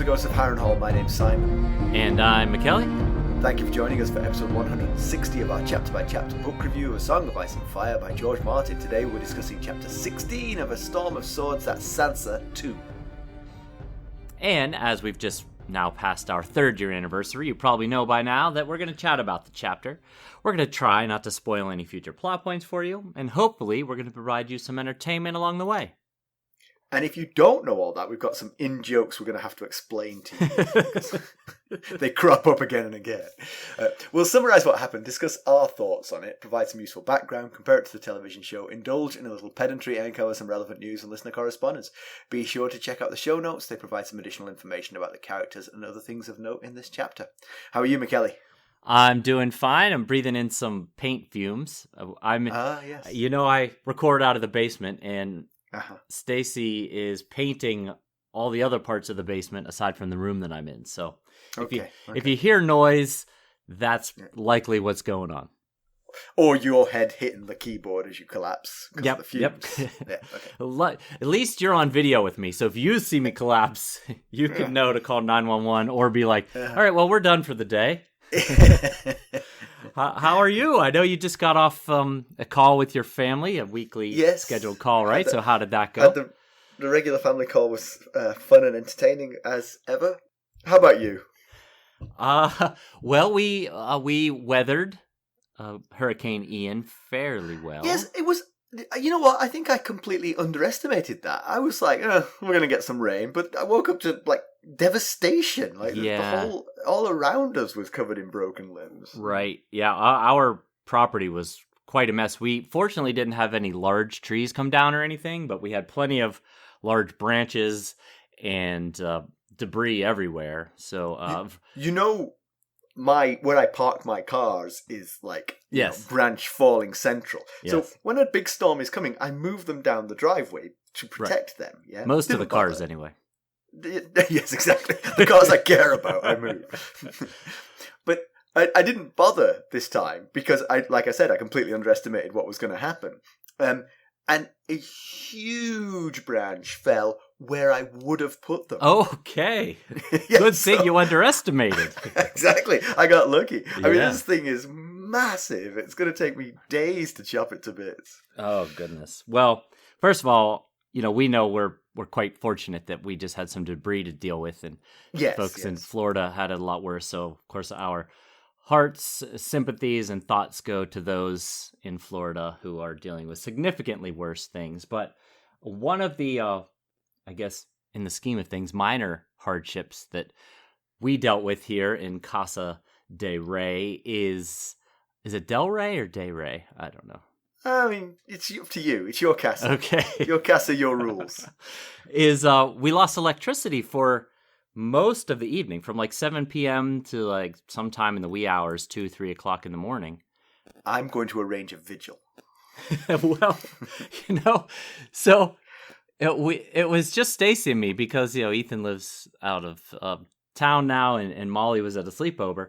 the Ghost of Harrenhal. My name's Simon. And I'm Mackelly. Thank you for joining us for episode 160 of our chapter-by-chapter book review of A Song of Ice and Fire by George Martin. Today we're discussing chapter 16 of A Storm of Swords, that's Sansa 2. And as we've just now passed our 3rd year anniversary, you probably know by now that we're going to chat about the chapter. We're going to try not to spoil any future plot points for you, and hopefully we're going to provide you some entertainment along the way. And if you don't know all that, we've got some in-jokes we're going to have to explain to you. They crop up again and again. We'll summarise what happened, discuss our thoughts on it, provide some useful background, compare it to the television show, indulge in a little pedantry, and cover some relevant news and listener correspondence. Be sure to check out the show notes. They provide some additional information about the characters and other things of note in this chapter. How are you, Mackelly? I'm doing fine. I'm breathing in some paint fumes. Yes. You know, I record out of the basement, and Stacy is painting all the other parts of the basement aside from the room that I'm in. So if you hear noise, that's likely what's going on. Or your head hitting the keyboard as you collapse. Yep. Yeah, okay. At least you're on video with me. So if you see me collapse, you can know to call 911 or be like, all right, well, we're done for the day. How are you? I know you just got off a call with your family, a weekly scheduled call, right? So how did that go? The regular family call was fun and entertaining as ever. How about you? Well, we weathered Hurricane Ian fairly well. Yes, it was. You know what? I think I completely underestimated that. I was like, we're going to get some rain, but I woke up to like devastation. Like the all around us was covered in broken limbs. Right. Yeah. Our property was quite a mess. We fortunately didn't have any large trees come down or anything, but we had plenty of large branches and debris everywhere. So, where I park my cars is like branch falling central. Yes. So when a big storm is coming, I move them down the driveway to protect them. Yeah, most of the cars anyway. Yes, exactly. The cars I care about, I move. But I didn't bother this time because like I said, I completely underestimated what was going to happen. And a huge branch fell where I would have put them. Okay. Good thing you underestimated. Exactly. I got lucky. I mean, this thing is massive. It's going to take me days to chop it to bits. Oh, goodness. Well, first of all, we know we're quite fortunate that we just had some debris to deal with, and folks in Florida had it a lot worse. So, of course, our hearts, sympathies, and thoughts go to those in Florida who are dealing with significantly worse things. But one of the, I guess, in the scheme of things, minor hardships that we dealt with here in Casa de Rey is it Del Rey or De Rey? I don't know. I mean, it's up to you. It's your casa. Okay. Your casa, your rules. We lost electricity for most of the evening, from like 7 p.m. to like sometime in the wee hours, 2, 3 o'clock in the morning. I'm going to arrange a vigil. Well, so it was just Stacy and me because, Ethan lives out of town now and Molly was at a sleepover.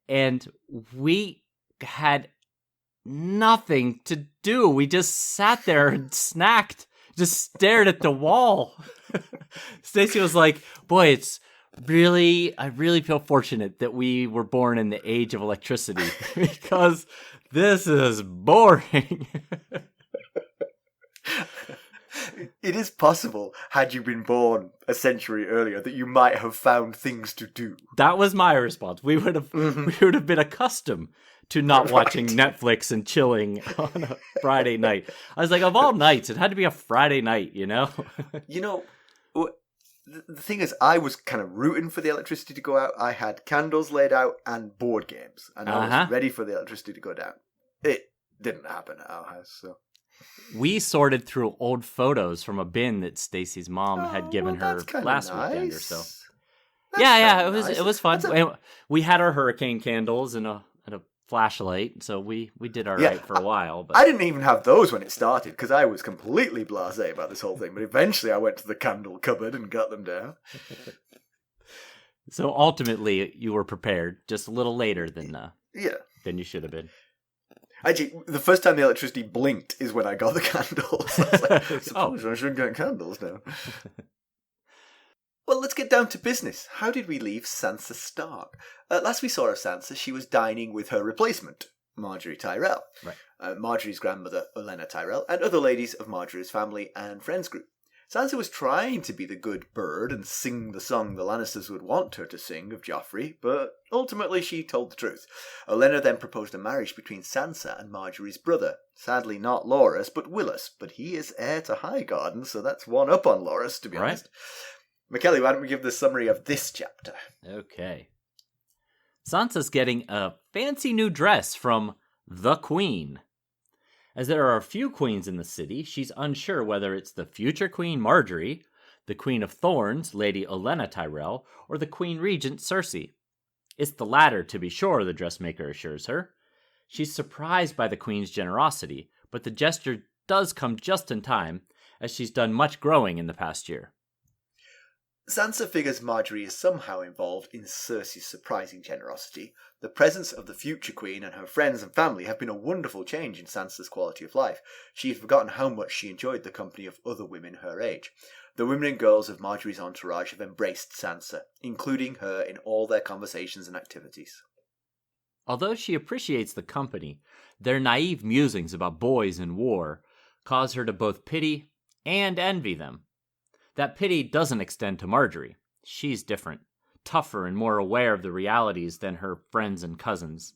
And we had nothing to do. We just sat there and snacked, just stared at the wall. Stacy was like, boy, I really feel fortunate that we were born in the age of electricity because this is boring. It is possible, had you been born a century earlier, that you might have found things to do. That was my response. We would have been accustomed to not watching Netflix and chilling on a Friday night. I was like, of all nights, it had to be a Friday night, The thing is, I was kind of rooting for the electricity to go out. I had candles laid out and board games, and I was ready for the electricity to go down. It didn't happen at our house, so... We sorted through old photos from a bin that Stacy's mom had given her last weekend or so. It was fun. We had our hurricane candles and a flashlight, so we did all right for a while. But I didn't even have those when it started because I was completely blasé about this whole thing. But eventually, I went to the candle cupboard and got them down. So ultimately, you were prepared, just a little later than you should have been. Actually, the first time the electricity blinked is when I got the candles. I was like, I suppose I should get candles now. Well, let's get down to business. How did we leave Sansa Stark? Last we saw of Sansa, she was dining with her replacement, Margaery Tyrell, Right. Margaery's grandmother, Olenna Tyrell, and other ladies of Margaery's family and friends group. Sansa was trying to be the good bird and sing the song the Lannisters would want her to sing of Joffrey, but ultimately she told the truth. Olenna then proposed a marriage between Sansa and Margaery's brother. Sadly not Loras, but Willis, but he is heir to Highgarden, so that's one up on Loras, to be honest. Mackelly, why don't we give the summary of this chapter? Okay. Sansa's getting a fancy new dress from the Queen. As there are a few queens in the city, she's unsure whether it's the future Queen Margeary, the Queen of Thorns, Lady Olenna Tyrell, or the Queen Regent Cersei. It's the latter, to be sure, the dressmaker assures her. She's surprised by the Queen's generosity, but the gesture does come just in time, as she's done much growing in the past year. Sansa figures Margeary is somehow involved in Cersei's surprising generosity. The presence of the future queen and her friends and family have been a wonderful change in Sansa's quality of life. She had forgotten how much she enjoyed the company of other women her age. The women and girls of Margeary's entourage have embraced Sansa, including her in all their conversations and activities. Although she appreciates the company, their naive musings about boys and war cause her to both pity and envy them. That pity doesn't extend to Margeary. She's different, tougher and more aware of the realities than her friends and cousins.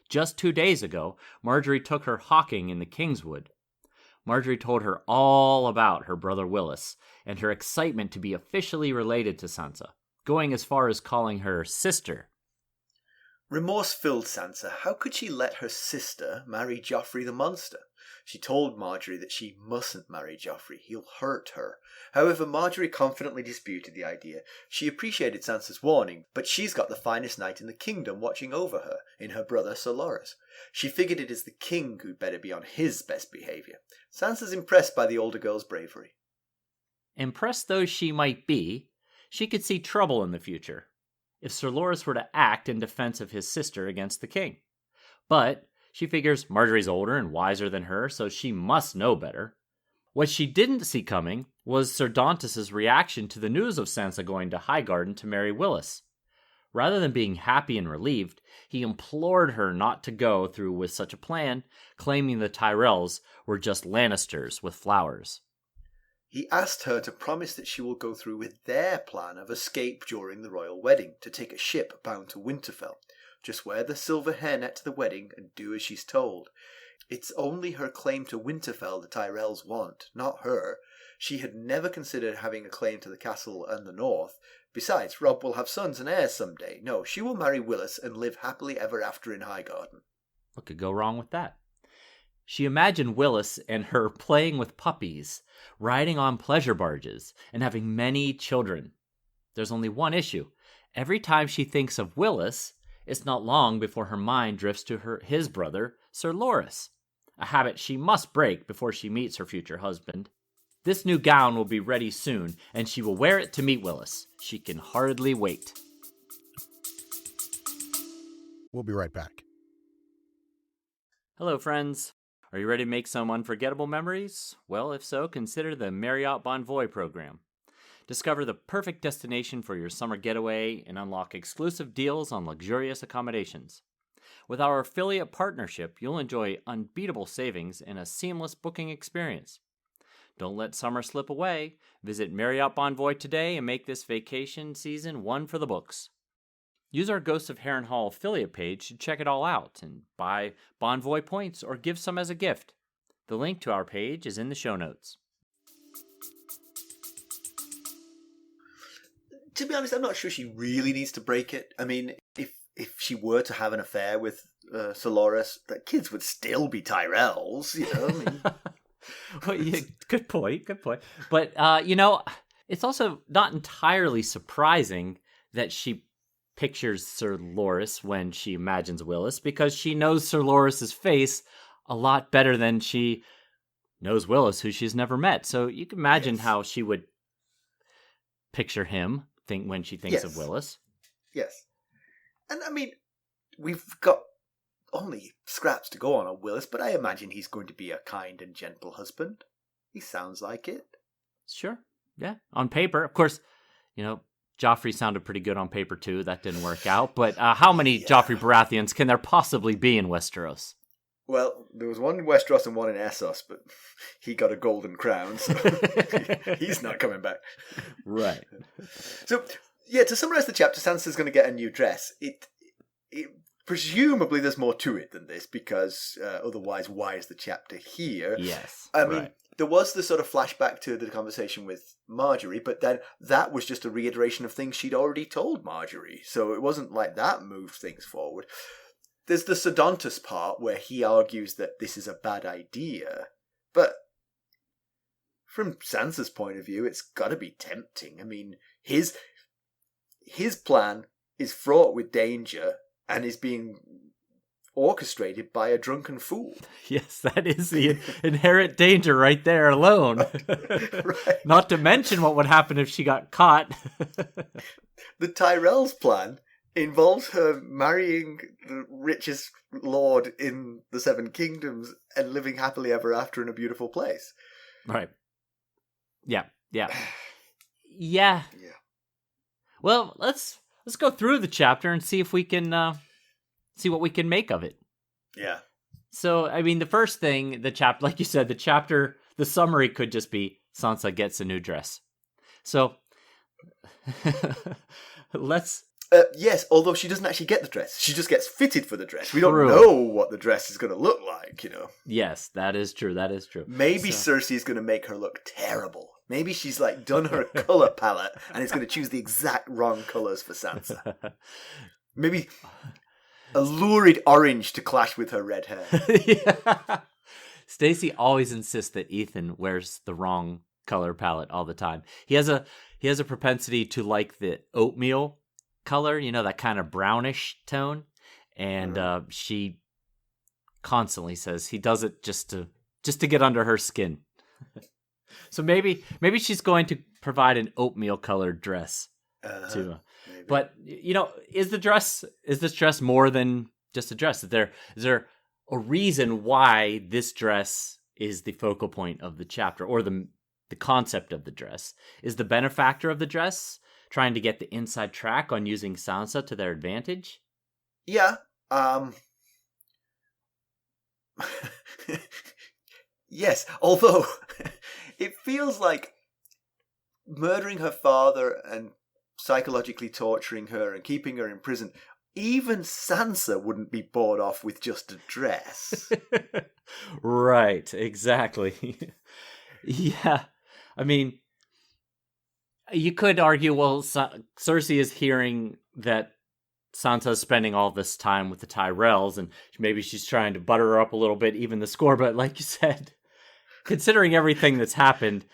Just 2 days ago, Margeary took her hawking in the Kingswood. Margeary told her all about her brother Willis and her excitement to be officially related to Sansa, going as far as calling her sister. Remorse filled Sansa. How could she let her sister marry Joffrey the monster? She told Margeary that she mustn't marry Joffrey. He'll hurt her. However, Margeary confidently disputed the idea. She appreciated Sansa's warning, but she's got the finest knight in the kingdom watching over her, in her brother Ser Loras. She figured it is the king who'd better be on his best behaviour. Sansa's impressed by the older girl's bravery. Impressed though she might be, she could see trouble in the future if Ser Loras were to act in defense of his sister against the king. But she figures Margeary's older and wiser than her, so she must know better. What she didn't see coming was Ser Dontos' reaction to the news of Sansa going to Highgarden to marry Willis. Rather than being happy and relieved, he implored her not to go through with such a plan, claiming the Tyrells were just Lannisters with flowers. He asked her to promise that she will go through with their plan of escape during the royal wedding, to take a ship bound to Winterfell. Just wear the silver hairnet to the wedding and do as she's told. It's only her claim to Winterfell the Tyrells want, not her. She had never considered having a claim to the castle and the north. Besides, Robb will have sons and heirs someday. No, she will marry Willis and live happily ever after in Highgarden. What could go wrong with that? She imagined Willis and her playing with puppies, riding on pleasure barges, and having many children. There's only one issue. Every time she thinks of Willis, it's not long before her mind drifts to his brother, Ser Loras, a habit she must break before she meets her future husband. This new gown will be ready soon, and she will wear it to meet Willis. She can hardly wait. We'll be right back. Hello, friends. Are you ready to make some unforgettable memories? Well, if so, consider the Marriott Bonvoy program. Discover the perfect destination for your summer getaway and unlock exclusive deals on luxurious accommodations. With our affiliate partnership, you'll enjoy unbeatable savings and a seamless booking experience. Don't let summer slip away. Visit Marriott Bonvoy today and make this vacation season one for the books. Use our Ghosts of Harrenhal affiliate page to check it all out and buy Bonvoy points or give some as a gift. The link to our page is in the show notes. To be honest, I'm not sure she really needs to break it. I mean, if she were to have an affair with Ser Loras, the kids would still be Tyrells, you know? I mean... Well, yeah, good point. But, it's also not entirely surprising that she pictures Ser Loras when she imagines Willis, because she knows Ser Loras' face a lot better than she knows Willis, who she's never met. So you can imagine how she would picture him when she thinks of Willis. Yes. And I mean, we've got only scraps to go on Willis, but I imagine he's going to be a kind and gentle husband. He sounds like it. Sure. Yeah. On paper, of course, Joffrey sounded pretty good on paper too. That didn't work out. But how many Joffrey Baratheons can there possibly be in Westeros? Well, there was one in Westeros and one in Essos, but he got a golden crown, so he's not coming back. Right. So, yeah, to summarize the chapter, Sansa's going to get a new dress. It presumably there's more to it than this, because otherwise, why is the chapter here? Yes. I mean, there was the sort of flashback to the conversation with Margeary, but then that was just a reiteration of things she'd already told Margeary. So it wasn't like that moved things forward. There's the Ser Dontos part where he argues that this is a bad idea, but from Sansa's point of view, it's got to be tempting. I mean, his plan is fraught with danger and is being orchestrated by a drunken fool. Yes, that is the inherent danger right there alone. Right. Not to mention what would happen if she got caught. The Tyrells' plan involves her marrying the richest lord in the Seven Kingdoms and living happily ever after in a beautiful place. Right. Yeah. Well, let's go through the chapter and see if we can see what we can make of it. Yeah. So, I mean, the first thing, the chapter, like you said, the summary could just be Sansa gets a new dress. So, let's... yes, although she doesn't actually get the dress. She just gets fitted for the dress. We don't True. know what the dress is going to look like, you know. Yes, that is true. Maybe Cersei is going to make her look terrible. Maybe she's like done her colour palette and is going to choose the exact wrong colours for Sansa. Maybe a lurid orange to clash with her red hair. Yeah. Stacey always insists that Ethan wears the wrong color palette all the time. He has a propensity to like the oatmeal color, you know, that kind of brownish tone, and she constantly says he does it just to get under her skin. So maybe she's going to provide an oatmeal colored dress too. But you know, is this dress more than just a dress? Is there a reason why this dress is the focal point of the chapter, or the concept of the dress? Is the benefactor of the dress trying to get the inside track on using Sansa to their advantage? Yeah. Yes, although it feels like murdering her father and psychologically torturing her and keeping her in prison, even Sansa wouldn't be bought off with just a dress. Right, exactly. Yeah. I mean, you could argue, well, Cersei is hearing that Sansa's spending all this time with the Tyrells, and maybe she's trying to butter her up a little bit, even the score. But like you said, considering everything that's happened,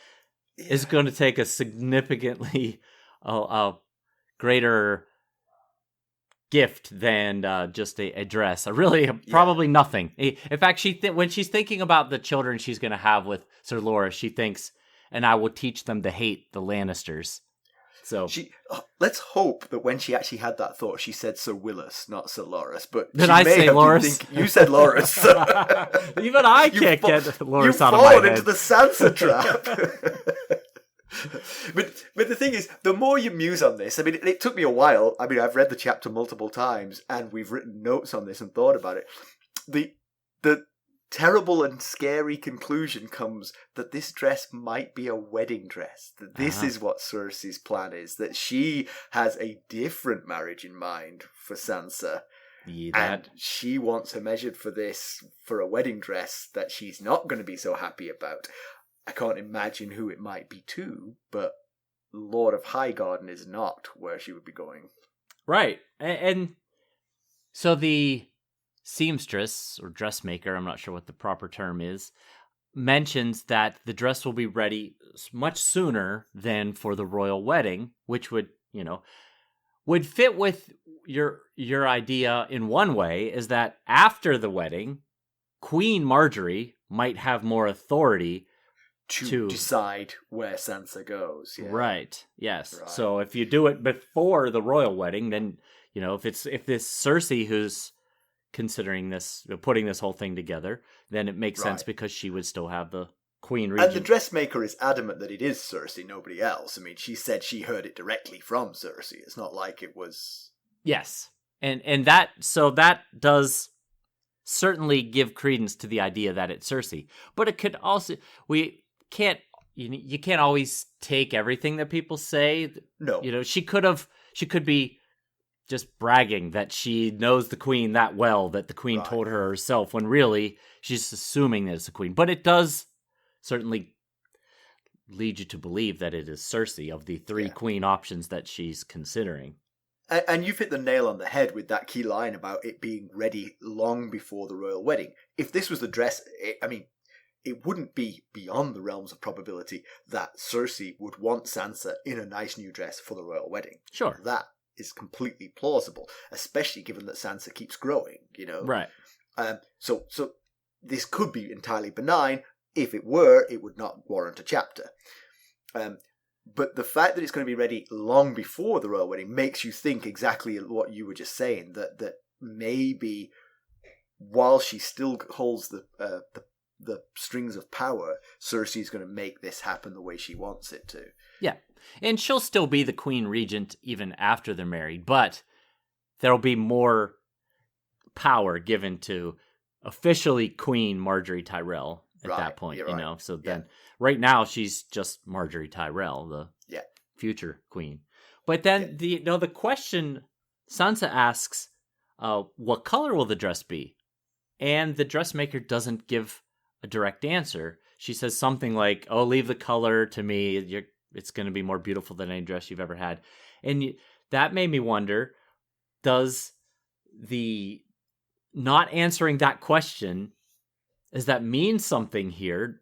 is going to take a significantly greater gift than just a dress. Probably nothing. In fact, when she's thinking about the children she's going to have with Ser Loras, she thinks, and I will teach them to hate the Lannisters. So let's hope that when she actually had that thought, she said Sir Willis, not Ser Loras. But did I say Loras? You said Loras. Even I can't get Loras out of my head. You've fallen into the Sansa trap. But the thing is, the more you muse on this, I mean, it took me a while. I mean, I've read the chapter multiple times, and we've written notes on this and thought about it. The terrible and scary conclusion comes that this dress might be a wedding dress. That this is what Cersei's plan is. That she has a different marriage in mind for Sansa. And she wants her measured for a wedding dress that she's not going to be so happy about. I can't imagine who it might be too, but Lord of Highgarden is not where she would be going. Right. And so the seamstress, or dressmaker, I'm not sure what the proper term is, mentions that the dress will be ready much sooner than for the royal wedding, which would fit with your idea in one way, is that after the wedding, Queen Margeary might have more authority to decide where Sansa goes. Yeah. Right. Yes. Right. So if you do it before the royal wedding, then, if this Cersei who's considering this, putting this whole thing together, then it makes sense because she would still have the Queen And the Regent. dressmaker is adamant that it is Cersei, nobody else. I mean, she said she heard it directly from Cersei. It's not like it was... Yes. And that does certainly give credence to the idea that it's Cersei. But it could also, you can't always take everything that people say. No. You know, she could be just bragging that she knows the queen that well, that the queen told her herself, when really she's assuming that it's the queen. But it does certainly lead you to believe that it is Cersei of the three queen options that she's considering. And you've hit the nail on the head with that key line about it being ready long before the royal wedding. If this was the dress, it wouldn't be beyond the realms of probability that Cersei would want Sansa in a nice new dress for the royal wedding. Sure. That is completely plausible, especially given that Sansa keeps growing, you know? Right. So this could be entirely benign. If it were, it would not warrant a chapter. But the fact that it's going to be ready long before the royal wedding makes you think exactly what you were just saying, that maybe while she still holds the strings of power, Cersei is going to make this happen the way she wants it to. Yeah. And she'll still be the Queen Regent even after they're married, but there'll be more power given to officially Queen Margaery Tyrell at that point, you know. So then right now she's just Margaery Tyrell, the future queen. But then the question Sansa asks, what color will the dress be? And the dressmaker doesn't give a direct answer. She says something like, "Oh, leave the color to me. It's going to be more beautiful than any dress you've ever had." And that made me wonder, does the not answering that question, does that mean something here?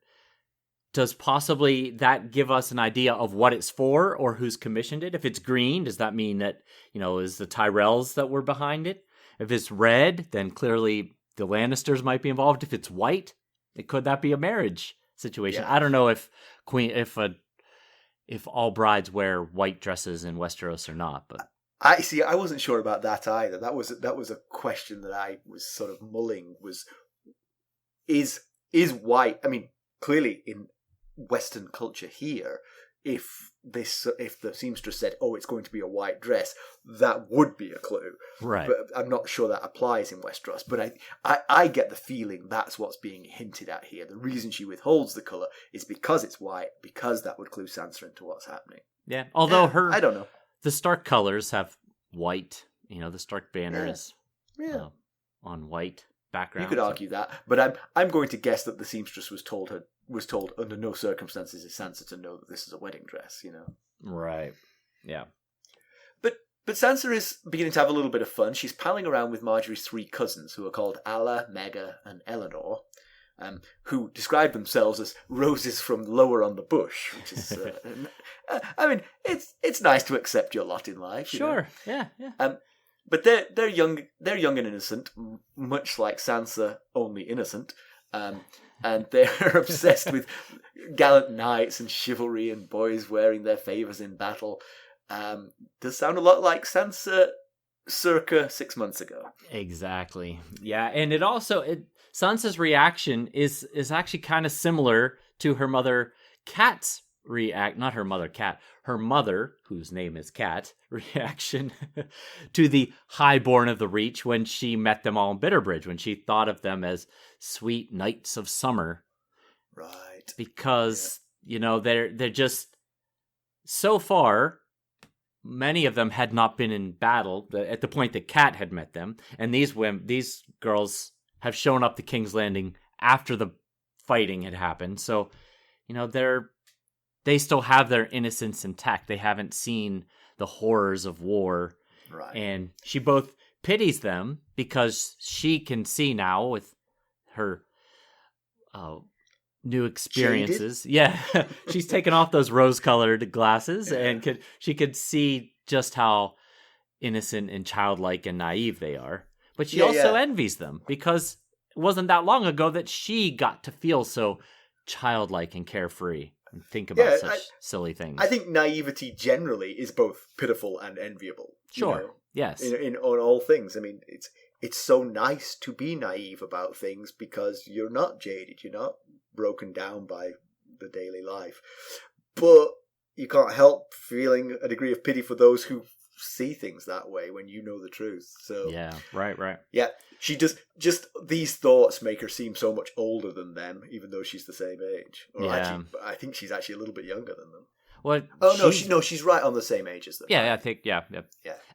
Does possibly that give us an idea of what it's for or who's commissioned it? If it's green, does that mean that, is the Tyrells that were behind it? If it's red, then clearly the Lannisters might be involved. If it's white, could that be a marriage situation? Yeah. I don't know if all brides wear white dresses in Westeros or not, but I wasn't sure about that either. That was a question that I was sort of mulling. Is white? I mean, clearly in Western culture here, if the seamstress said, "Oh, it's going to be a white dress," that would be a clue. Right. But I'm not sure that applies in Westeros. But I get the feeling that's what's being hinted at here. The reason she withholds the colour is because it's white, because that would clue Sansa into what's happening. Yeah. Although I don't know. The Stark colors have white. The Stark banner is on white background. You could argue that, but I'm going to guess that the seamstress was told under no circumstances is Sansa to know that this is a wedding dress, Right. Yeah. But Sansa is beginning to have a little bit of fun. She's palling around with Margaery's three cousins, who are called Alla, Mega, and Eleanor, who describe themselves as roses from lower on the bush, which is, I mean, it's nice to accept your lot in life. Sure. Yeah. But they're young and innocent, much like Sansa, only innocent. And they're obsessed with gallant knights and chivalry and boys wearing their favours in battle. Does sound a lot like Sansa circa 6 months ago. Exactly. Yeah, and it also Sansa's reaction is actually kind of similar to her mother Cat's not her mother Cat, her mother, whose name is Cat, reaction to the highborn of the Reach when she met them all in Bitterbridge, when she thought of them as sweet knights of summer. Right. Because, they're just, so far, many of them had not been in battle at the point that Cat had met them, and these girls have shown up to King's Landing after the fighting had happened, so, they still have their innocence intact. They haven't seen the horrors of war. Right. And she both pities them because she can see now with her new experiences. Jaded? Yeah. She's taken off those rose-colored glasses and she could see just how innocent and childlike and naive they are. But she also envies them because it wasn't that long ago that she got to feel so childlike and carefree. And think about such silly things. I think naivety generally is both pitiful and enviable. Sure. Yes. On all things. I mean, it's so nice to be naive about things because you're not jaded. You're not broken down by the daily life. But you can't help feeling a degree of pity for those who see things that way when you know the truth. So Yeah, right. yeah, she just these thoughts make her seem so much older than them, even though she's the same age. Or Yeah. actually, I think she's actually a little bit younger than them. Well, Oh she's right on the same age as them. Yeah, I think yeah.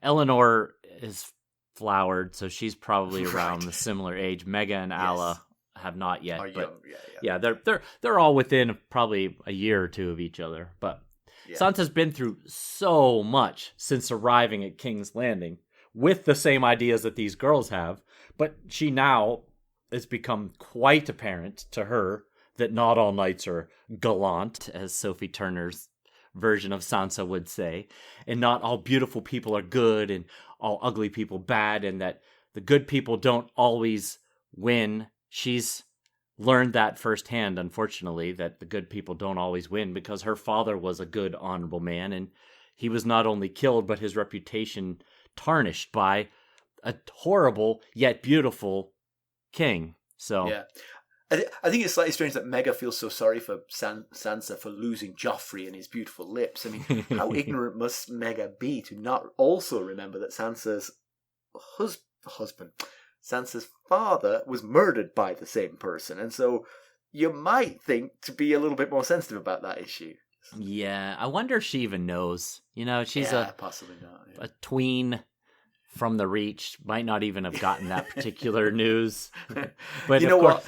Eleanor is flowered, so she's probably around the similar age. Mega and Alla have not yet, Are but young. they're all within probably a year or two of each other. But Sansa's been through so much since arriving at King's Landing with the same ideas that these girls have, but she now it's become quite apparent to her that not all knights are gallant, as Sophie Turner's version of Sansa would say, and not all beautiful people are good and all ugly people bad, and that the good people don't always win. She's learned that firsthand, unfortunately, that the good people don't always win, because her father was a good, honorable man, and he was not only killed, but his reputation tarnished by a horrible yet beautiful king. So yeah. I think it's slightly strange that Mega feels so sorry for Sansa for losing Joffrey and his beautiful lips. I mean, how ignorant must Mega be to not also remember that Sansa's husband, Sansa's father, was murdered by the same person, and so you might think to be a little bit more sensitive about that issue. Yeah, I wonder if she even knows. You know, she's possibly not. Yeah. a tween from the Reach, might not even have gotten that particular news. But you know what?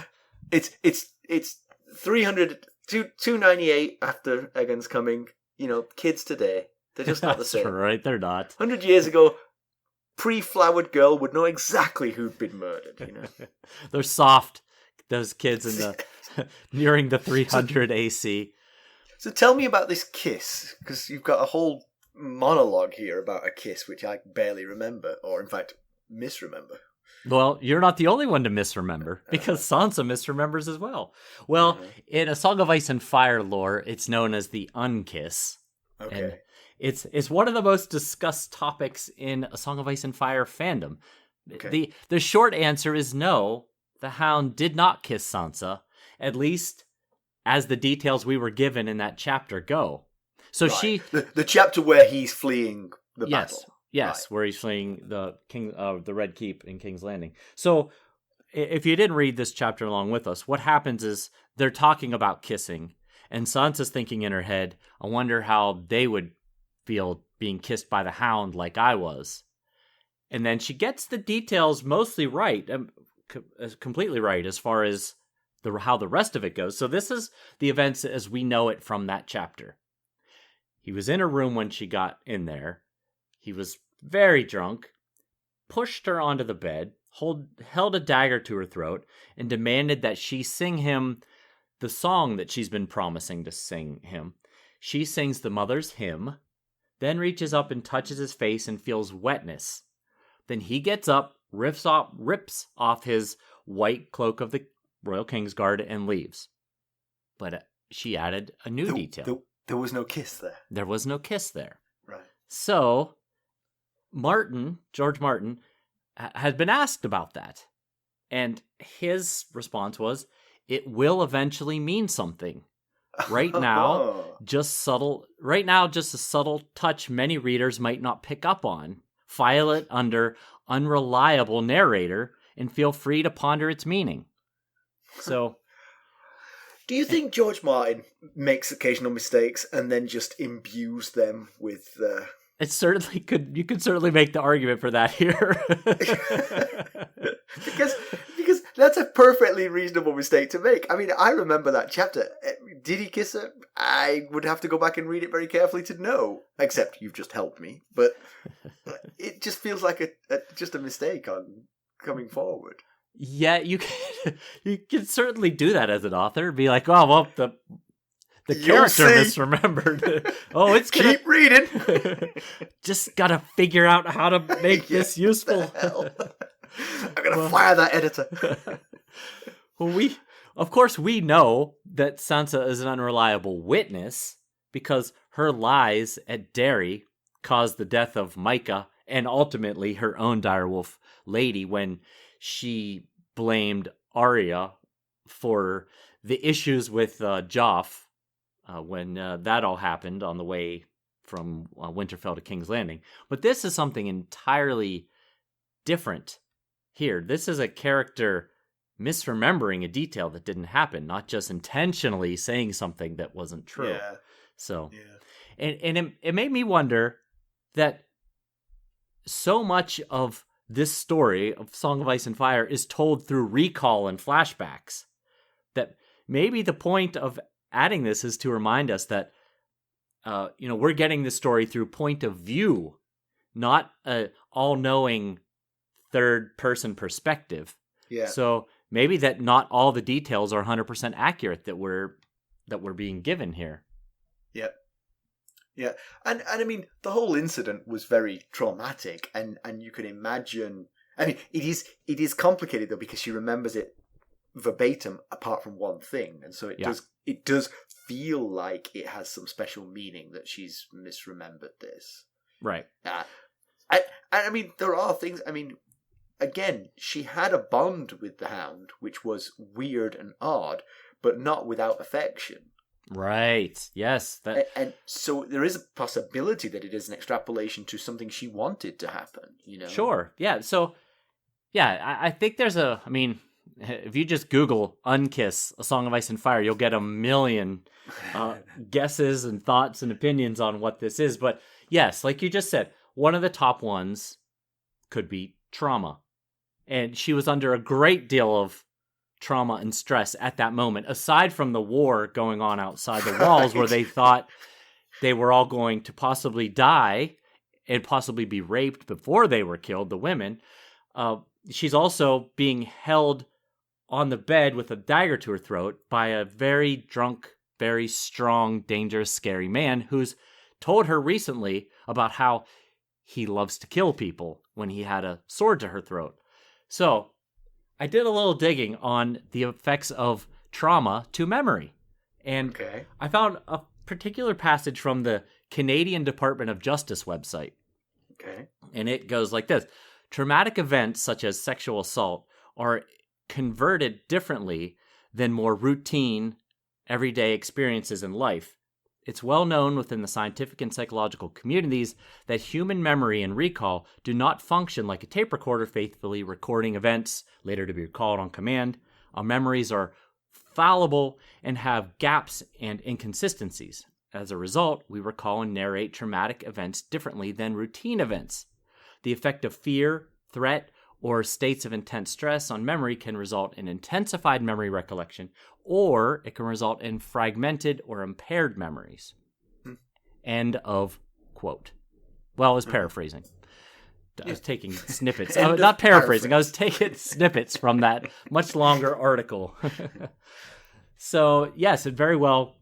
It's 298 after Aegon's coming. You know, kids today, they're just not the same. That's right, they're not. 100 years ago, pre-flowered girl would know exactly who'd been murdered. You know, they're soft. Those kids in the nearing the 300 AC. So tell me about this kiss, because you've got a whole monologue here about a kiss, which I barely remember, or in fact, misremember. Well, you're not the only one to misremember, because Sansa misremembers as well. Well, in A Song of Ice and Fire lore, it's known as the unkiss. Okay. And it's one of the most discussed topics in A Song of Ice and Fire fandom. Okay. The short answer is no, the Hound did not kiss Sansa, at least as the details we were given in that chapter go. So right. The chapter where he's fleeing the battle. Yes, right. Where he's fleeing the the Red Keep in King's Landing. So, if you didn't read this chapter along with us, what happens is they're talking about kissing, and Sansa's thinking in her head, I wonder how they would feel being kissed by the Hound like I was. And then she gets the details mostly right, completely right, as far as how the rest of it goes. So this is the events as we know it from that chapter. He was in her room when she got in there. He was very drunk, pushed her onto the bed, held a dagger to her throat, and demanded that she sing him the song that she's been promising to sing him. She sings the mother's hymn, then reaches up and touches his face and feels wetness. Then he gets up, rips off his white cloak of the Royal Kingsguard and leaves. But she added a new detail. There was no kiss there. There was no kiss there. Right. So George Martin, had been asked about that. And his response was, it will eventually mean something. Right now, just a subtle touch many readers might not pick up on. File it under unreliable narrator and feel free to ponder its meaning. So, do you think George Martin makes occasional mistakes and then just imbues them with It certainly could. You could certainly make the argument for that here, because that's a perfectly reasonable mistake to make. I mean, I remember that chapter. Did he kiss her? I would have to go back and read it very carefully to know. Except you've just helped me, but it just feels like just a mistake on coming forward. Yeah, you can certainly do that as an author. Be like, oh well, the character misremembered. Oh, it's keep reading. Just gotta figure out how to make this useful. I'm gonna fire that editor. Well, of course we know that Sansa is an unreliable witness because her lies at Derry caused the death of Micah and ultimately her own direwolf lady when she blamed Arya for the issues with Joff when that all happened on the way from Winterfell to King's Landing. But this is something entirely different here. This is a character misremembering a detail that didn't happen, not just intentionally saying something that wasn't true. Yeah. So, Yeah. and it made me wonder that so much of this story of Song of Ice and Fire is told through recall and flashbacks, that maybe the point of adding this is to remind us that, we're getting this story through point of view, not a all-knowing third-person perspective. Yeah. So maybe that not all the details are 100% accurate that we're being given here. Yeah. Yeah. And I mean, the whole incident was very traumatic, and you can imagine, I mean, it is complicated though, because she remembers it verbatim apart from one thing, and so it does feel like it has some special meaning that she's misremembered this. Right. I mean, there are things, I mean, again, she had a bond with the Hound, which was weird and odd, but not without affection. Right. Yes. And so there is a possibility that it is an extrapolation to something she wanted to happen, Sure. Yeah. So, yeah, I think there's if you just Google Unkiss, A Song of Ice and Fire, you'll get a million guesses and thoughts and opinions on what this is. But yes, like you just said, one of the top ones could be trauma. And she was under a great deal of trauma and stress at that moment, aside from the war going on outside the walls where they thought they were all going to possibly die and possibly be raped before they were killed, the women. She's also being held on the bed with a dagger to her throat by a very drunk, very strong, dangerous, scary man who's told her recently about how he loves to kill people when he had a sword to her throat. So I did a little digging on the effects of trauma to memory. And I found a particular passage from the Canadian Department of Justice website. Okay. And it goes like this. Traumatic events such as sexual assault are converted differently than more routine, everyday experiences in life. It's well known within the scientific and psychological communities that human memory and recall do not function like a tape recorder faithfully recording events later to be recalled on command. Our memories are fallible and have gaps and inconsistencies. As a result, we recall and narrate traumatic events differently than routine events. The effect of fear, threat, or states of intense stress on memory can result in intensified memory recollection, or it can result in fragmented or impaired memories. End of quote. Well, I was paraphrasing. I was taking snippets. Not paraphrasing. I was taking snippets from that much longer article. So, yes, it very well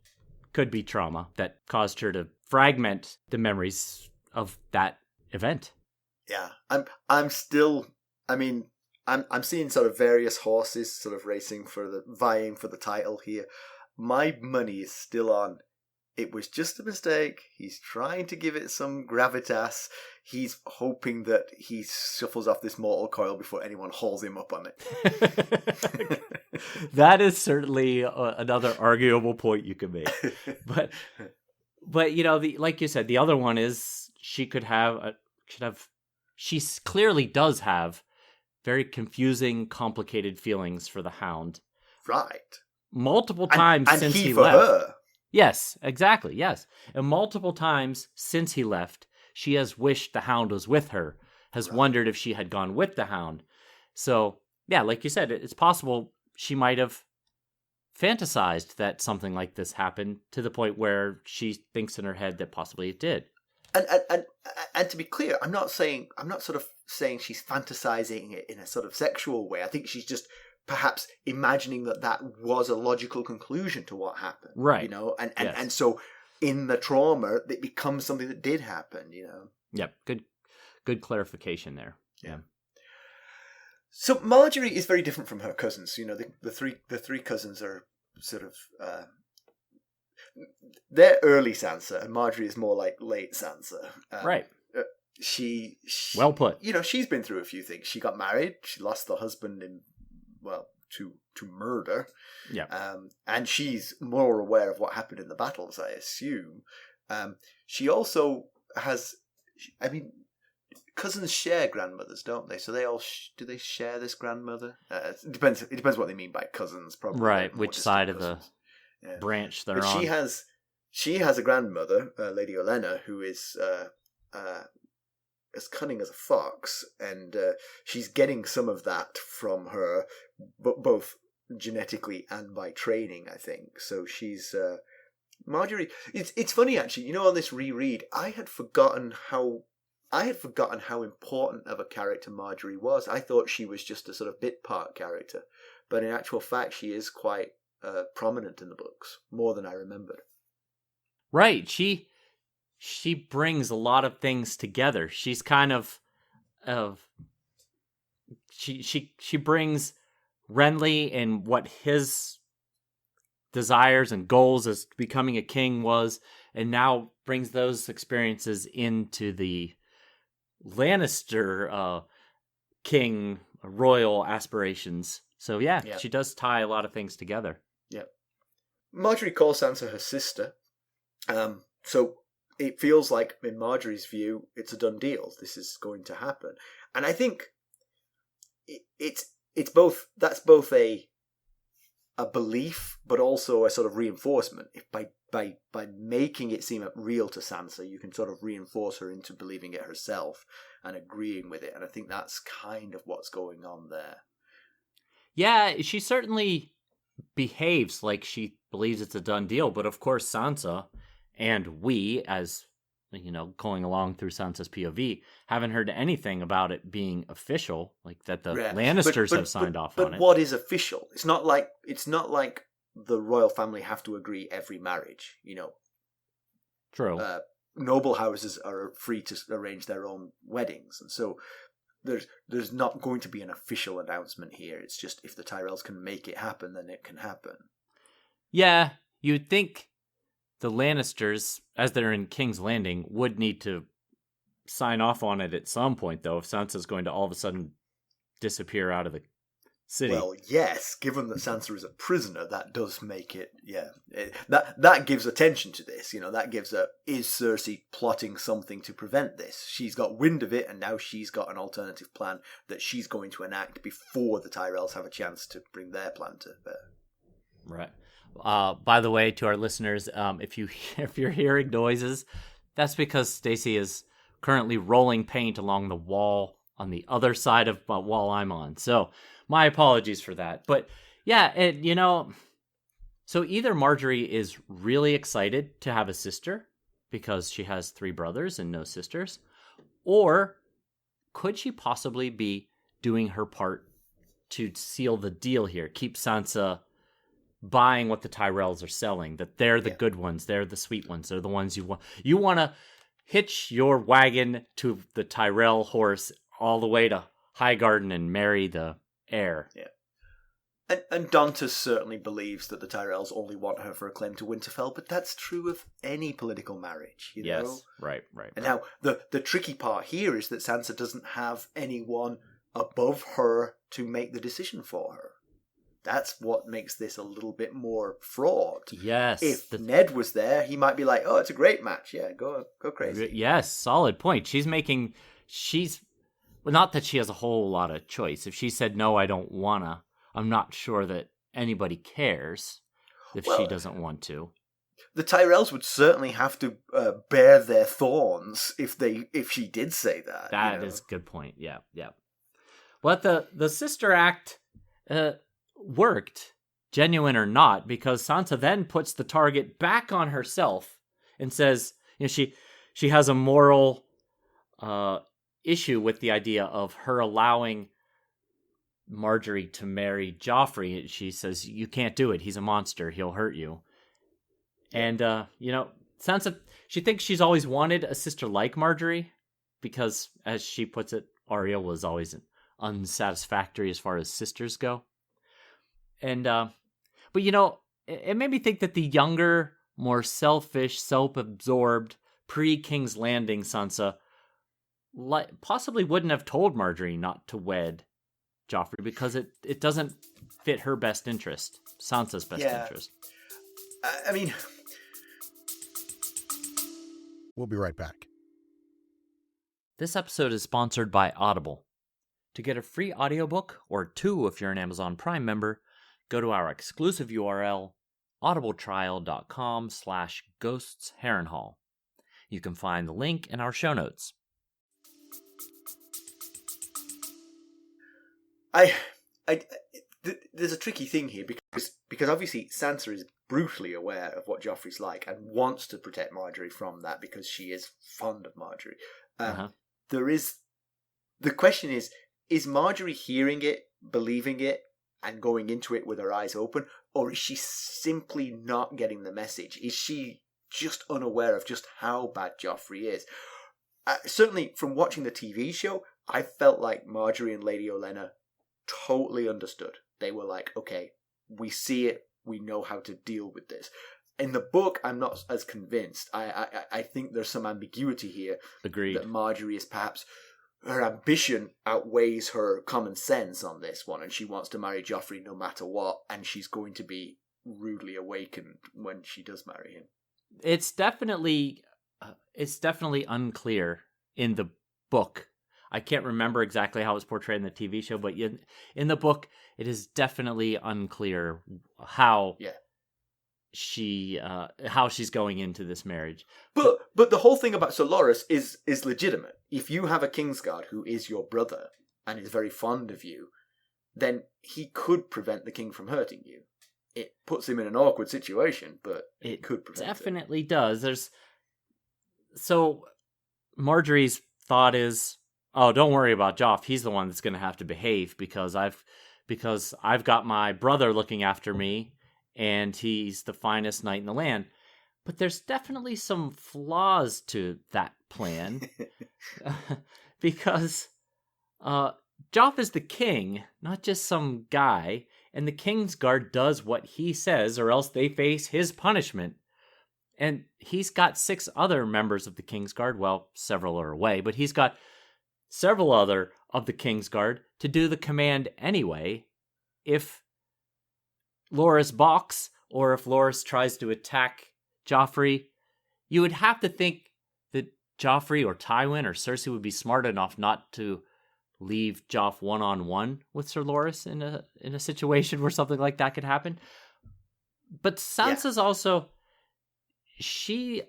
could be trauma that caused her to fragment the memories of that event. Yeah, I'm still. I mean, I'm seeing sort of various horses sort of vying for the title here. My money is still on. It was just a mistake. He's trying to give it some gravitas. He's hoping that he shuffles off this mortal coil before anyone hauls him up on it. That is certainly another arguable point you could make. But like you said, the other one is she clearly does have very confusing, complicated feelings for the Hound. Right. Multiple times and since he for left. Her. Yes, exactly, yes. And multiple times since he left, she has wished the Hound was with her, has wondered if she had gone with the Hound. So, yeah, like you said, it's possible she might have fantasized that something like this happened to the point where she thinks in her head that possibly it did. And to be clear, I'm not saying she's fantasizing it in a sort of sexual way. I think she's just perhaps imagining that was a logical conclusion to what happened. Right. And so in the trauma, it becomes something that did happen, Yep. Good clarification there. Yeah. So Margeary is very different from her cousins. The three cousins are sort of they're early Sansa, and Margeary is more like late Sansa. Right. She well put. She's been through a few things. She got married. She lost the husband to murder. Yeah. And she's more aware of what happened in the battles, I assume. She also has, I mean, cousins share grandmothers, don't they? So they all do they share this grandmother? It depends. It depends what they mean by cousins, probably. Right, which side of the branch they're on. She has a grandmother, Lady Olenna, who is as cunning as a fox, and she's getting some of that from her, but both genetically and by training, I think. So she's Margeary. It's funny actually. On this reread, I had forgotten how important of a character Margeary was. I thought she was just a sort of bit part character, but in actual fact, she is quite prominent in the books, more than I remembered. Right, she brings a lot of things together. She's kind of she brings Renly and what his desires and goals as becoming a king was, and now brings those experiences into the Lannister king royal aspirations. So yeah, she does tie a lot of things together. Yeah. Margeary calls Sansa her sister. So it feels like, in Marjorie's view, it's a done deal. This is going to happen. And I think it's both. That's both a belief, but also a sort of reinforcement. If by making it seem real to Sansa, you can sort of reinforce her into believing it herself and agreeing with it. And I think that's kind of what's going on there. Yeah, she certainly behaves like she believes it's a done deal. But of course, Sansa and we, as going along through Sansa's POV, haven't heard anything about it being official, like that the Lannisters have signed off on it. But what is official? It's not like the royal family have to agree every marriage. True. Noble houses are free to arrange their own weddings, and so there's not going to be an official announcement here. It's just if the Tyrells can make it happen, then it can happen. Yeah, you'd think the Lannisters, as they're in King's Landing, would need to sign off on it at some point, though, if Sansa's going to all of a sudden disappear out of the city. Well, yes, given that Sansa is a prisoner, that does make it, that gives attention to this. That gives is Cersei plotting something to prevent this? She's got wind of it, and now she's got an alternative plan that she's going to enact before the Tyrells have a chance to bring their plan to bear. Right. By the way, to our listeners, if you're hearing noises, that's because Stacey is currently rolling paint along the wall on the other side of the wall I'm on. So my apologies for that. But yeah, so either Margeary is really excited to have a sister because she has 3 brothers and no sisters, or could she possibly be doing her part to seal the deal here, keep Sansa buying what the Tyrells are selling, that they're the good ones, they're the sweet ones, they're the ones you want. You want to hitch your wagon to the Tyrell horse all the way to Highgarden and marry the heir. Yeah. And Dontos certainly believes that the Tyrells only want her for a claim to Winterfell, but that's true of any political marriage, Yes, right. And now, the tricky part here is that Sansa doesn't have anyone above her to make the decision for her. That's what makes this a little bit more fraught. Yes. If Ned was there, he might be like, "Oh, it's a great match. Yeah, go crazy." Yes, solid point. Not that she has a whole lot of choice. If she said, "No, I don't wanna," I'm not sure that anybody cares if she doesn't want to. The Tyrells would certainly have to bear their thorns if she did say that. That is a good point. Yeah. But the sister act worked, genuine or not, because Sansa then puts the target back on herself and says, she has a moral issue with the idea of her allowing Margeary to marry Joffrey. She says, "You can't do it. He's a monster. He'll hurt you." And Sansa, she thinks she's always wanted a sister like Margeary because, as she puts it, Arya was always unsatisfactory as far as sisters go. And, but it made me think that the younger, more selfish, self-absorbed, pre-King's Landing Sansa possibly wouldn't have told Margeary not to wed Joffrey because it doesn't fit her best interest, Sansa's best interest. I mean, We'll be right back. This episode is sponsored by Audible. To get a free audiobook, or 2 if you're an Amazon Prime member, go to our exclusive URL, audibletrial.com/ghostsharrenhal. You can find the link in our show notes. There's a tricky thing here because obviously Sansa is brutally aware of what Joffrey's like and wants to protect Margeary from that because she is fond of Margeary. The question is Margeary hearing it, believing it, and going into it with her eyes open, or is she simply not getting the message? Is she just unaware of just how bad Joffrey is? Certainly, from watching the TV show, I felt like Margeary and Lady Olenna totally understood. They were like, okay, we see it, we know how to deal with this. In the book, I'm not as convinced. I think there's some ambiguity here. Agreed. That Margeary is perhaps, her ambition outweighs her common sense on this one, and she wants to marry Joffrey no matter what, and she's going to be rudely awakened when she does marry him. It's definitely unclear in the book. I can't remember exactly how it's portrayed in the TV show, but in the book, it is definitely unclear how she's going into this marriage. But the whole thing about Ser Loras is legitimate. If you have a Kingsguard who is your brother and is very fond of you, then he could prevent the king from hurting you. It puts him in an awkward situation, but it could prevent it. Definitely does. So Marjorie's thought is, oh, don't worry about Joff. He's the one that's going to have to behave because I've got my brother looking after me, and he's the finest knight in the land. But there's definitely some flaws to that plan because Joff is the king, not just some guy, and the Kingsguard does what he says, or else they face his punishment. And he's got 6 other members of the Kingsguard. Well, several are away, but he's got several other of the Kingsguard to do the command anyway. If Loras balks, or if Loras tries to attack Joffrey, you would have to think that Joffrey or Tywin or Cersei would be smart enough not to leave Joff one-on-one with Ser Loras in a situation where something like that could happen. But Sansa's also, she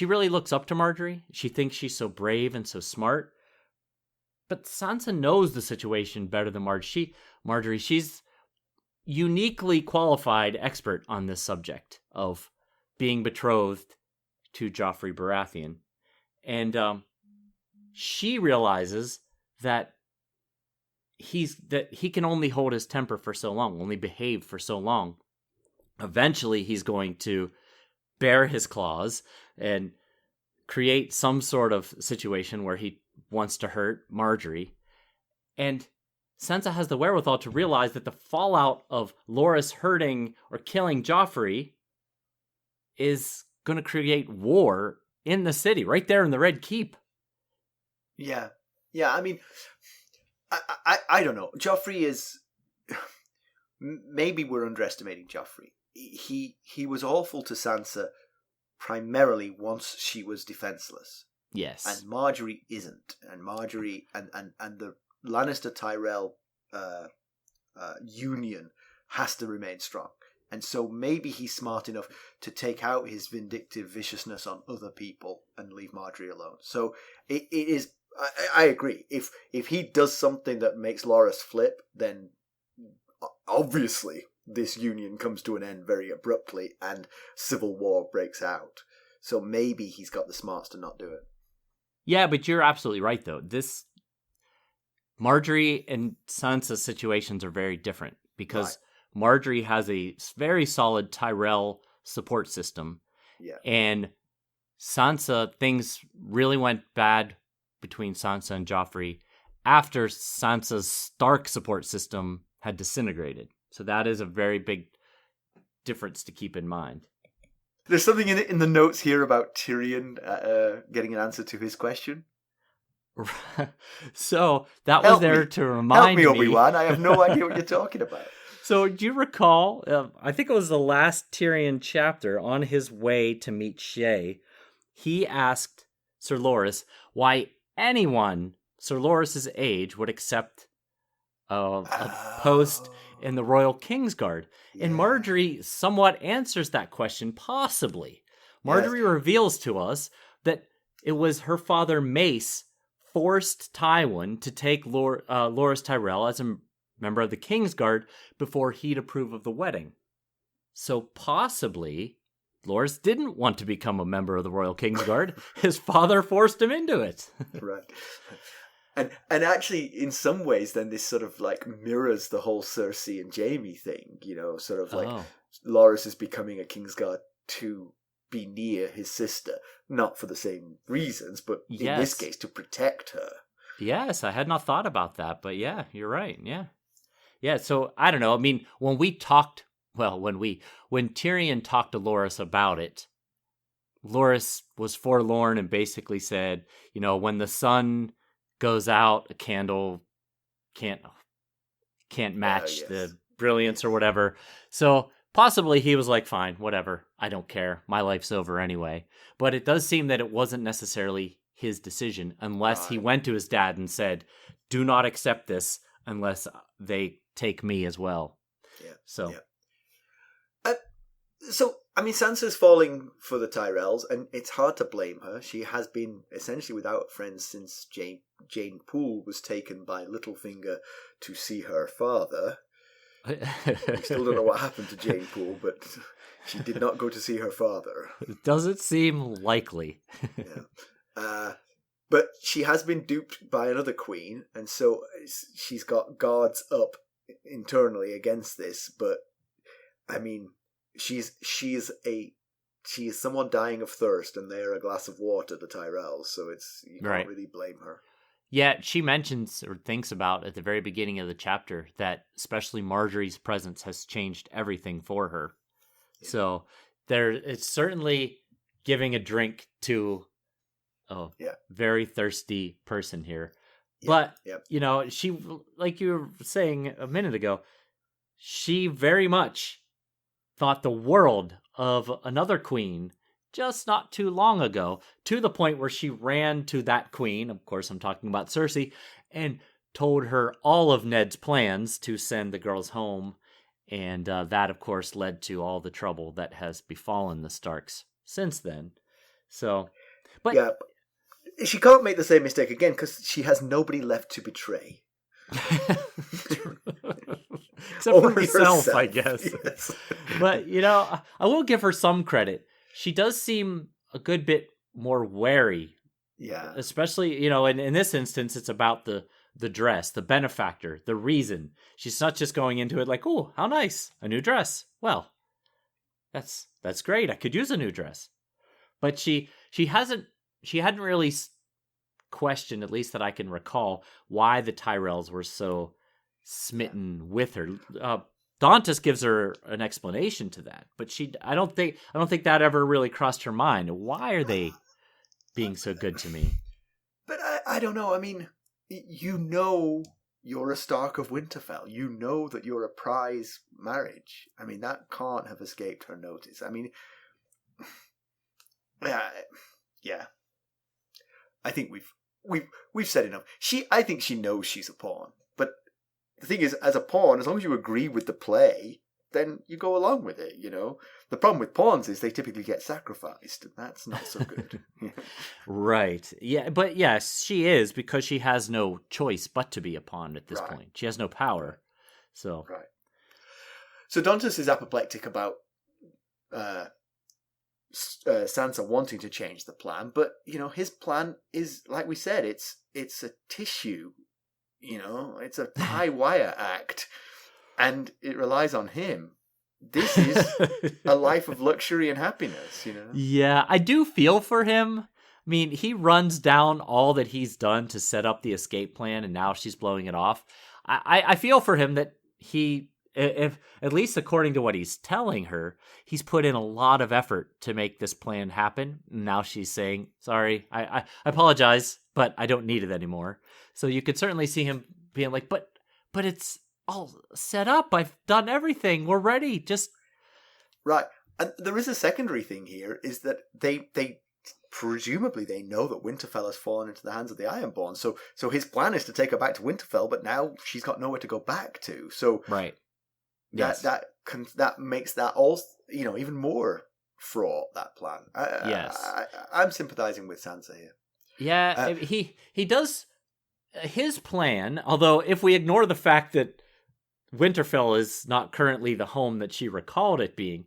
really looks up to Margeary. She thinks she's so brave and so smart. But Sansa knows the situation better than Margeary. She's uniquely qualified expert on this subject of being betrothed to Joffrey Baratheon. And she realizes that he can only hold his temper for so long, only behave for so long. Eventually, he's going to bare his claws and create some sort of situation where he wants to hurt Margeary. And Sansa has the wherewithal to realize that the fallout of Loras hurting or killing Joffrey is going to create war in the city, right there in the Red Keep. Yeah. I mean, I don't know. Joffrey is... Maybe we're underestimating Joffrey. He was awful to Sansa primarily once she was defenseless. Yes. And Margeary isn't. And Margeary and the Lannister Tyrell union has to remain strong. And so maybe he's smart enough to take out his vindictive viciousness on other people and leave Margeary alone. So it is... I agree. If he does something that makes Loras flip, then obviously this union comes to an end very abruptly and civil war breaks out. So maybe he's got the smarts to not do it. Yeah, but you're absolutely right, though. This Margeary and Sansa's situations are very different because Margeary has a very solid Tyrell support system. Yeah. And Sansa, things really went bad between Sansa and Joffrey after Sansa's Stark support system had disintegrated. So that is a very big difference to keep in mind. There's something in the notes here about Tyrion getting an answer to his question. So that was there to remind me. Help me, Obi-Wan. I have no idea what you're talking about. So do you recall, I think it was the last Tyrion chapter, on his way to meet Shay, he asked Ser Loras why anyone Ser Loras' age would accept a post in the Royal Kingsguard. Yeah. And Margeary somewhat answers that question, possibly. Margeary reveals to us that it was her father Mace forced Tywin to take Loras Tyrell as a member of the Kingsguard before he'd approve of the wedding. So possibly Loras didn't want to become a member of the Royal Kingsguard. His father forced him into it. Right. And actually, in some ways, then this sort of like mirrors the whole Cersei and Jaime thing, sort of like Loras is becoming a Kingsguard to be near his sister, not for the same reasons, but in this case, to protect her. Yes, I had not thought about that, but yeah, you're right, yeah. Yeah, so I don't know, I mean, when Tyrion talked to Loras about it, Loras was forlorn and basically said, when the sun goes out, a candle can't match the brilliance or whatever. So possibly he was like, fine, whatever, I don't care, my life's over anyway. But it does seem that it wasn't necessarily his decision, unless he went to his dad and said, do not accept this unless they take me as well. So I mean, Sansa's falling for the Tyrells, and it's hard to blame her. She has been essentially without friends since Jane Poole was taken by Littlefinger to see her father. We still don't know what happened to Jane Poole, but she did not go to see her father. It doesn't seem likely. But she has been duped by another queen, and so she's got guards up internally against this. But I mean, she is someone dying of thirst, and they're a glass of water, the Tyrells. So you can't really blame her. Yeah, she mentions or thinks about at the very beginning of the chapter that especially Margaery's presence has changed everything for her. Yeah. So it's certainly giving a drink to a very thirsty person here. Yeah. But, she, like you were saying a minute ago, she very much thought the world of another queen just not too long ago, to the point where she ran to that queen, of course I'm talking about Cersei, and told her all of Ned's plans to send the girls home, and that of course led to all the trouble that has befallen the Starks since then. So, but she can't make the same mistake again because she has nobody left to betray. Except for herself, I guess. Yes. But, I will give her some credit. She does seem a good bit more wary. Yeah. Especially, in this instance, it's about the dress, the benefactor, the reason. She's not just going into it like, oh, how nice, a new dress. Well, that's great. I could use a new dress. But she hadn't really questioned, at least that I can recall, why the Tyrells were so smitten with her. Dontos gives her an explanation to that, but I don't think that ever really crossed her mind. Why are they being so good to me? But I don't know. I mean, you're a Stark of Winterfell. You know that you're a prize marriage. I mean, that can't have escaped her notice. I mean, yeah. I think we've said enough. I think she knows she's a pawn, but the thing is, as a pawn, as long as you agree with the play, then you go along with it, The problem with pawns is they typically get sacrificed, and that's not so good. Right. Yeah, but yes, she is, because she has no choice but to be a pawn at this point. She has no power. So Right. So Dontos is apoplectic about Sansa wanting to change the plan, but his plan is, like we said, it's a tissue. It's a high wire act, and it relies on him. This is a life of luxury and happiness, Yeah, I do feel for him. I mean, he runs down all that he's done to set up the escape plan, and now she's blowing it off. I feel for him that if at least according to what he's telling her, he's put in a lot of effort to make this plan happen. Now she's saying, sorry, I apologize, but I don't need it anymore. So you could certainly see him being like, but it's all set up. I've done everything. We're ready. Just Right. And there is a secondary thing here, is that they presumably they know that Winterfell has fallen into the hands of the Ironborn. So his plan is to take her back to Winterfell, but now she's got nowhere to go back to. So right. Yes. That makes that all, even more fraught, that plan. I'm sympathizing with Sansa here. Yeah, he does his plan, although if we ignore the fact that Winterfell is not currently the home that she recalled it being,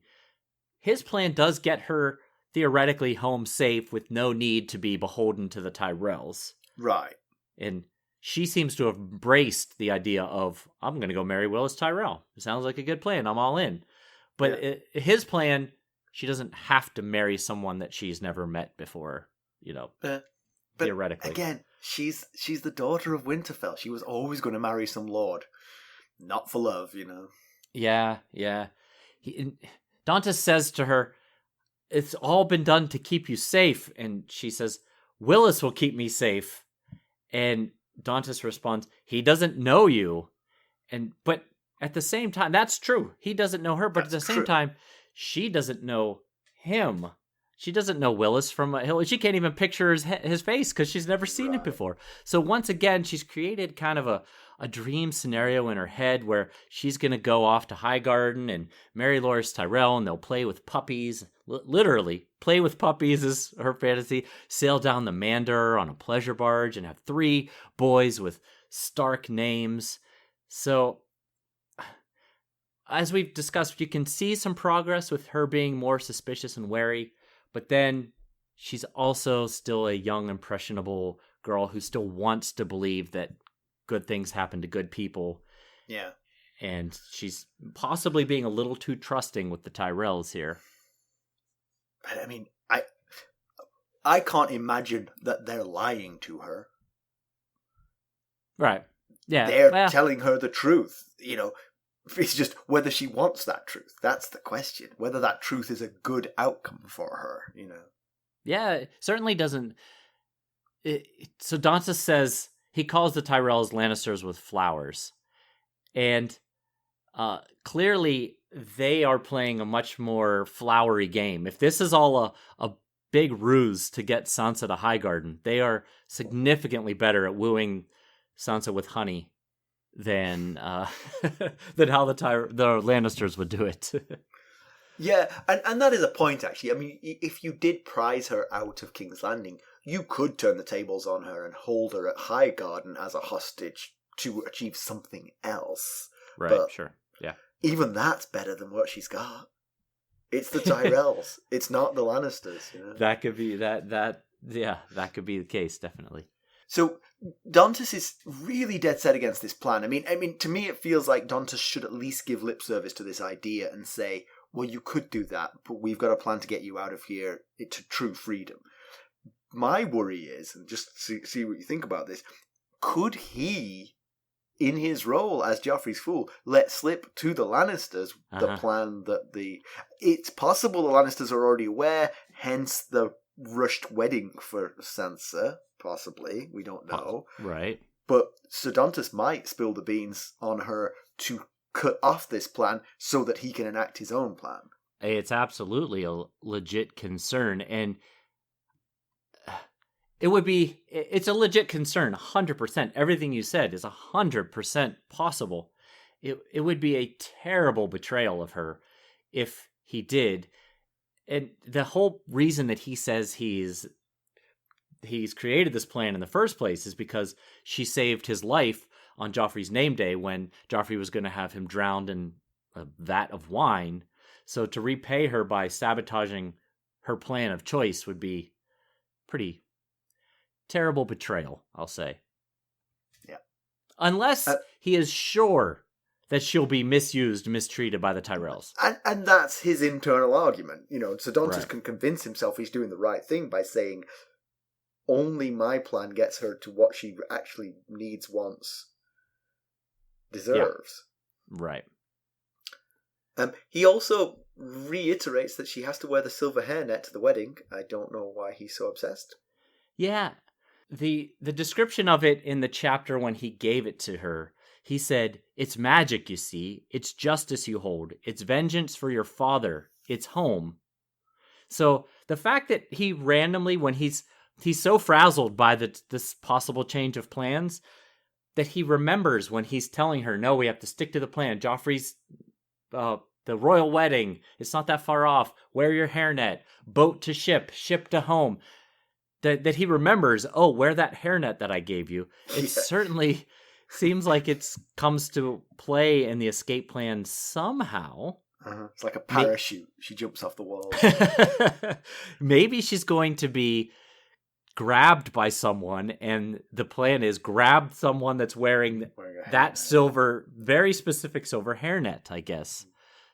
his plan does get her theoretically home safe with no need to be beholden to the Tyrells. Right. And she seems to have embraced the idea of, I'm going to go marry Willis Tyrell. It sounds like a good plan. I'm all in. But his plan, she doesn't have to marry someone that she's never met before, But theoretically. Again, she's the daughter of Winterfell. She was always going to marry some lord. Not for love, Yeah. Dontos says to her, it's all been done to keep you safe. And she says, Willis will keep me safe. And Dontos responds, he doesn't know you. But at the same time, that's true. He doesn't know her, but at the same time, she doesn't know him. She doesn't know Willis from a hill. She can't even picture his face because she's never seen it before. So once again, she's created kind of a dream scenario in her head where she's going to go off to Highgarden and marry Loras Tyrell, and they'll play with puppies. Literally, play with puppies is her fantasy. Sail down the Mandar on a pleasure barge and have 3 boys with Stark names. So, as we've discussed, you can see some progress with her being more suspicious and wary, but then she's also still a young, impressionable girl who still wants to believe that good things happen to good people. Yeah. And she's possibly being a little too trusting with the Tyrells here. But I mean, I can't imagine that they're lying to her. Right. Yeah. They're telling her the truth. It's just whether she wants that truth. That's the question. Whether that truth is a good outcome for her, Yeah, it certainly doesn't. So Dontos says he calls the Tyrells Lannisters with flowers. And clearly they are playing a much more flowery game. If this is all a big ruse to get Sansa to Highgarden, they are significantly better at wooing Sansa with honey than than how the Lannisters would do it. Yeah, and that is a point, actually. I mean, if you did prize her out of King's Landing, you could turn the tables on her and hold her at Highgarden as a hostage to achieve something else. Right, but sure, yeah. Even that's better than what she's got. It's the Tyrells. It's not the Lannisters. That could be that could be the case, definitely. So Dontos is really dead set against this plan. I mean, to me, it feels like Dontos should at least give lip service to this idea and say, well, you could do that, but we've got a plan to get you out of here to true freedom. My worry is, and just see what you think about this, could he, in his role as Joffrey's fool, let slip to the Lannisters the plan that it's possible the Lannisters are already aware, hence the rushed wedding for Sansa, possibly, we don't know. Right. But Ser Dontos might spill the beans on her to cut off this plan so that he can enact his own plan. It's absolutely a legit concern, and it's a legit concern, 100%. Everything you said is 100% possible. It would be a terrible betrayal of her if he did. And the whole reason that he says he's created this plan in the first place is because she saved his life on Joffrey's name day when Joffrey was going to have him drowned in a vat of wine. So to repay her by sabotaging her plan of choice would be pretty terrible betrayal, I'll say. Yeah. Unless he is sure that she'll be mistreated by the Tyrells. And that's his internal argument. Ser Dontos Right. can convince himself he's doing the right thing by saying, only my plan gets her to what she actually needs, wants, deserves. Yeah. Right. He also reiterates that she has to wear the silver hairnet to the wedding. I don't know why he's so obsessed. Yeah. The description of it in the chapter when he gave it to her, He said, "It's magic, you see. It's justice you hold. It's vengeance for your father. It's home." So the fact that he randomly, when he's so frazzled by this possible change of plans, that he remembers when he's telling her, "No, we have to stick to the plan. Joffrey's, the royal wedding, it's not that far off. Wear your hairnet. Boat to ship. Ship to home." That he remembers, "Oh, wear that hairnet that I gave you." It certainly seems like it comes to play in the escape plan somehow. It's like a parachute. She jumps off the wall. Maybe she's going to be grabbed by someone, and the plan is grab someone that's wearing that silver, very specific silver hairnet, I guess.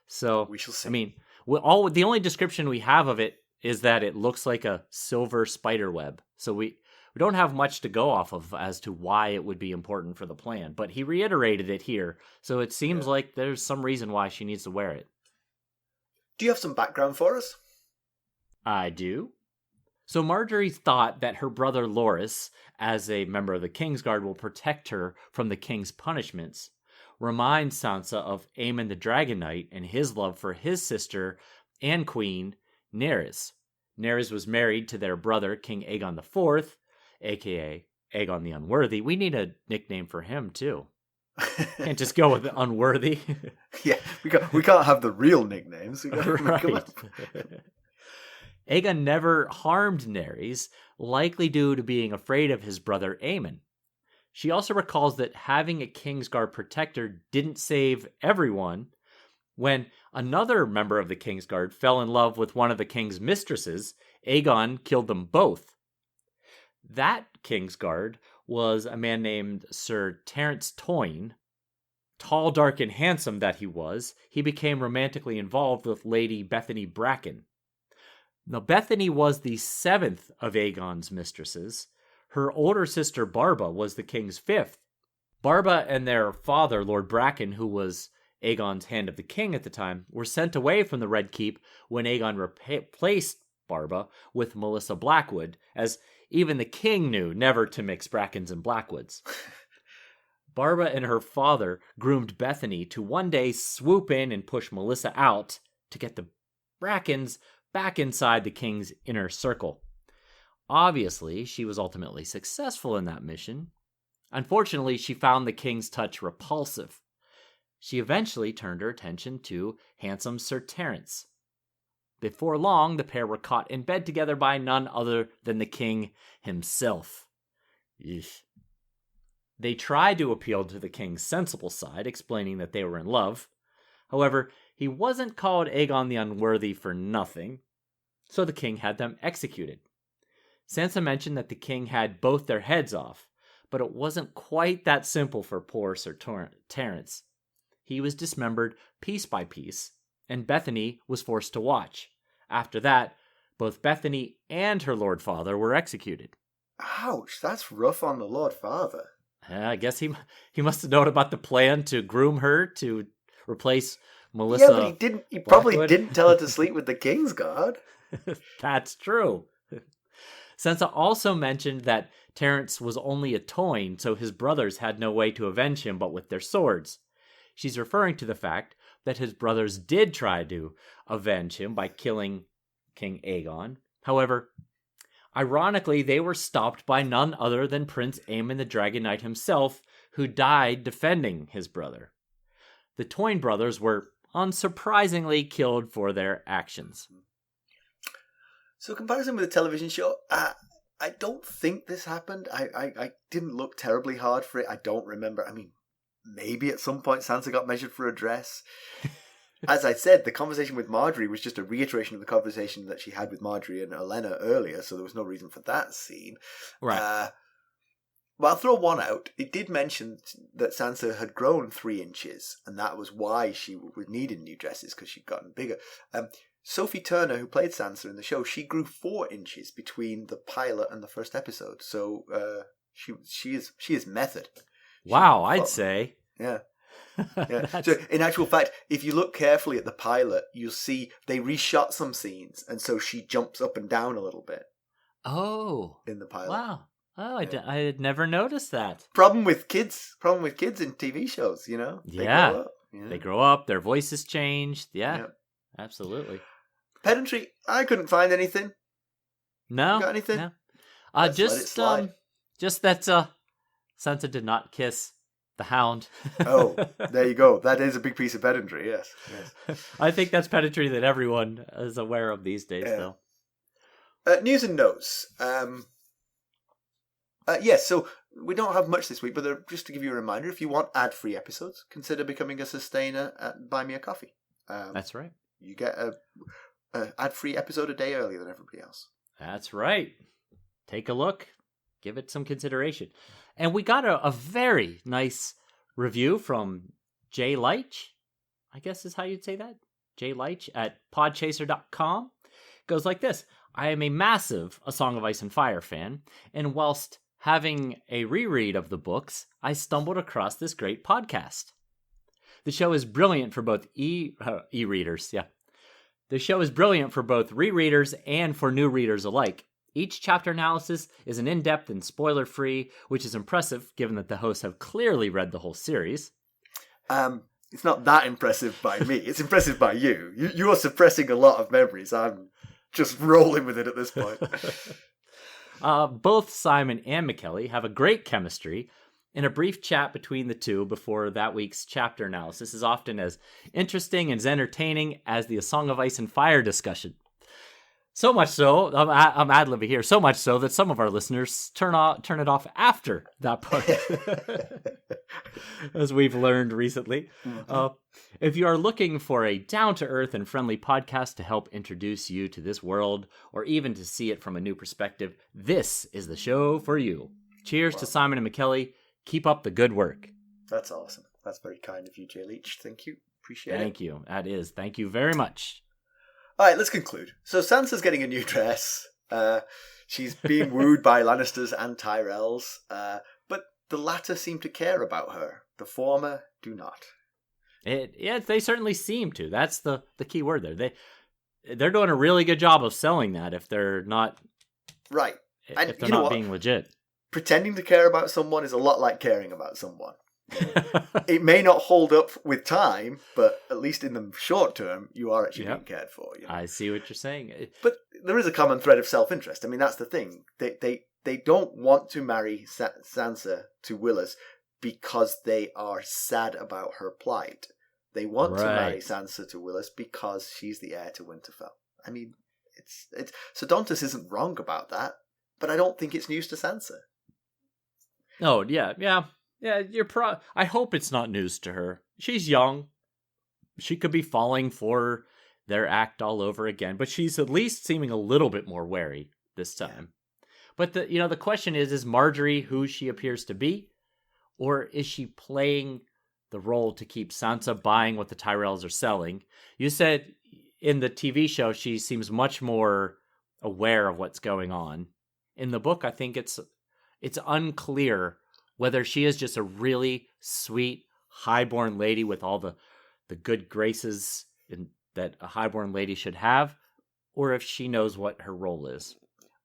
So we shall see. I mean, the only description we have of it is that it looks like a silver spider web. So we don't have much to go off of as to why it would be important for the plan. But he reiterated it here, so it seems like there's some reason why she needs to wear it. Do you have some background for us? I do. So Margeary thought that her brother Loras, as a member of the Kingsguard, will protect her from the king's punishments. Reminds Sansa of Aemon the Dragon Knight and his love for his sister and queen, Nerys. Nerys was married to their brother, King Aegon IV, a.k.a. Aegon the Unworthy. We need a nickname for him, too. Can't just go with Unworthy. Yeah, we can't have the real nicknames. We right. Aegon never harmed Nerys, likely due to being afraid of his brother Aemon. She also recalls that having a Kingsguard protector didn't save everyone. When another member of the Kingsguard fell in love with one of the king's mistresses, Aegon killed them both. That Kingsguard was a man named Sir Terence Toyne. Tall, dark, and handsome that he was, he became romantically involved with Lady Bethany Bracken. Now, Bethany was the 7th of Aegon's mistresses. Her older sister Barba was the king's 5th. Barba and their father, Lord Bracken, who was Aegon's Hand of the King at the time, were sent away from the Red Keep when Aegon replaced Barba with Melissa Blackwood, as even the king knew never to mix Brackens and Blackwoods. Barba and her father groomed Bethany to one day swoop in and push Melissa out to get the Brackens back inside the king's inner circle. Obviously, she was ultimately successful in that mission. Unfortunately, she found the king's touch repulsive. She eventually turned her attention to handsome Sir Terence. Before long, the pair were caught in bed together by none other than the king himself. Eesh. They tried to appeal to the king's sensible side, explaining that they were in love. However, he wasn't called Aegon the Unworthy for nothing, so the king had them executed. Sansa mentioned that the king had both their heads off, but it wasn't quite that simple for poor Sir Terence. He was dismembered piece by piece, and Bethany was forced to watch. After that, both Bethany and her Lord Father were executed. Ouch, that's rough on the Lord Father. I guess he must have known about the plan to groom her to replace Melissa. Yeah, but he probably didn't tell her to sleep with the Kingsguard. That's true. Sansa also mentioned that Terence was only a Toyne, so his brothers had no way to avenge him but with their swords. She's referring to the fact that his brothers did try to avenge him by killing King Aegon. However, ironically, they were stopped by none other than Prince Aemon the Dragon Knight himself, who died defending his brother. The Toyne brothers were unsurprisingly killed for their actions. So, comparison with the television show, I don't think this happened. I didn't look terribly hard for it. I don't remember. I mean, maybe at some point Sansa got measured for a dress. As I said, the conversation with Margeary was just a reiteration of the conversation that she had with Margeary and Olenna earlier, so there was no reason for that scene. Right. Well, I'll throw one out. It did mention that Sansa had grown 3 inches, and that was why she was needing new dresses, because she'd gotten bigger. Sophie Turner, who played Sansa in the show, she grew 4 inches between the pilot and the first episode. So she is method. Wow, I'd say. Yeah. Yeah. So in actual fact, if you look carefully at the pilot, you'll see they reshot some scenes, and so she jumps up and down a little bit. Oh, in the pilot. Wow. Oh, I had never noticed that. Problem with kids in TV shows, you know? They Yeah. grow up. Yeah. They grow up, their voices changed. Yeah, Yeah. absolutely. Pedantry, I couldn't find anything. No. You got anything? No. Let's let it slide. Just that Sansa did not kiss the Hound. Oh, there you go. That is a big piece of pedantry, yes. I think that's pedantry that everyone is aware of these days, though. News and notes. Yes, so we don't have much this week, but just to give you a reminder, if you want ad-free episodes, consider becoming a sustainer at Buy Me a Coffee. That's right. You get a ad-free episode a day earlier than everybody else. That's right. Take a look. Give it some consideration. And we got a very nice review from Jay Leitch, I guess is how you'd say that. Jay Leitch at podchaser.com. Goes like this. I am a massive A Song of Ice and Fire fan, and whilst having a reread of the books, I stumbled across this great podcast. The show is brilliant for both e-readers, yeah. The show is brilliant for both rereaders and for new readers alike. Each chapter analysis is an in-depth and spoiler-free, which is impressive given that the hosts have clearly read the whole series. It's not that impressive by me. It's impressive by you. You are suppressing a lot of memories. I'm just rolling with it at this point. Both Simon and Mackelly have a great chemistry, and a brief chat between the two before that week's chapter analysis is often as interesting and as entertaining as the A Song of Ice and Fire discussion. So much so, I'm ad-libbing here, so much so that some of our listeners turn it off after that part, as we've learned recently. If you are looking for a down-to-earth and friendly podcast to help introduce you to this world, or even to see it from a new perspective, this is the show for you. Cheers to Simon and Mackelly. Keep up the good work. That's awesome. That's very kind of you, Jay Leach. Thank you. Appreciate it. Thank you. That is. Thank you very much. All right, let's conclude. So Sansa's getting a new dress. She's being wooed by Lannisters and Tyrells, but the latter seem to care about her. The former do not. They certainly seem to. That's the key word there. They're doing a really good job of selling that if they're not right. And if they're not being legit. Pretending to care about someone is a lot like caring about someone. It may not hold up with time, but at least in the short term, you are actually being cared for. You know? I see what you're saying. But there is a common thread of self-interest. I mean, that's the thing. They don't want to marry Sansa to Willis because they are sad about her plight. They want to marry Sansa to Willis because she's the heir to Winterfell. I mean, it's Ser Dontos isn't wrong about that, but I don't think it's news to Sansa. Oh, yeah. I hope it's not news to her. She's young. She could be falling for their act all over again, but she's at least seeming a little bit more wary this time. But the question is Margeary who she appears to be, or is she playing the role to keep Sansa buying what the Tyrells are selling? You said in the TV show she seems much more aware of what's going on. In the book, I think it's unclear whether she is just a really sweet, highborn lady with all the good graces that a highborn lady should have, or if she knows what her role is.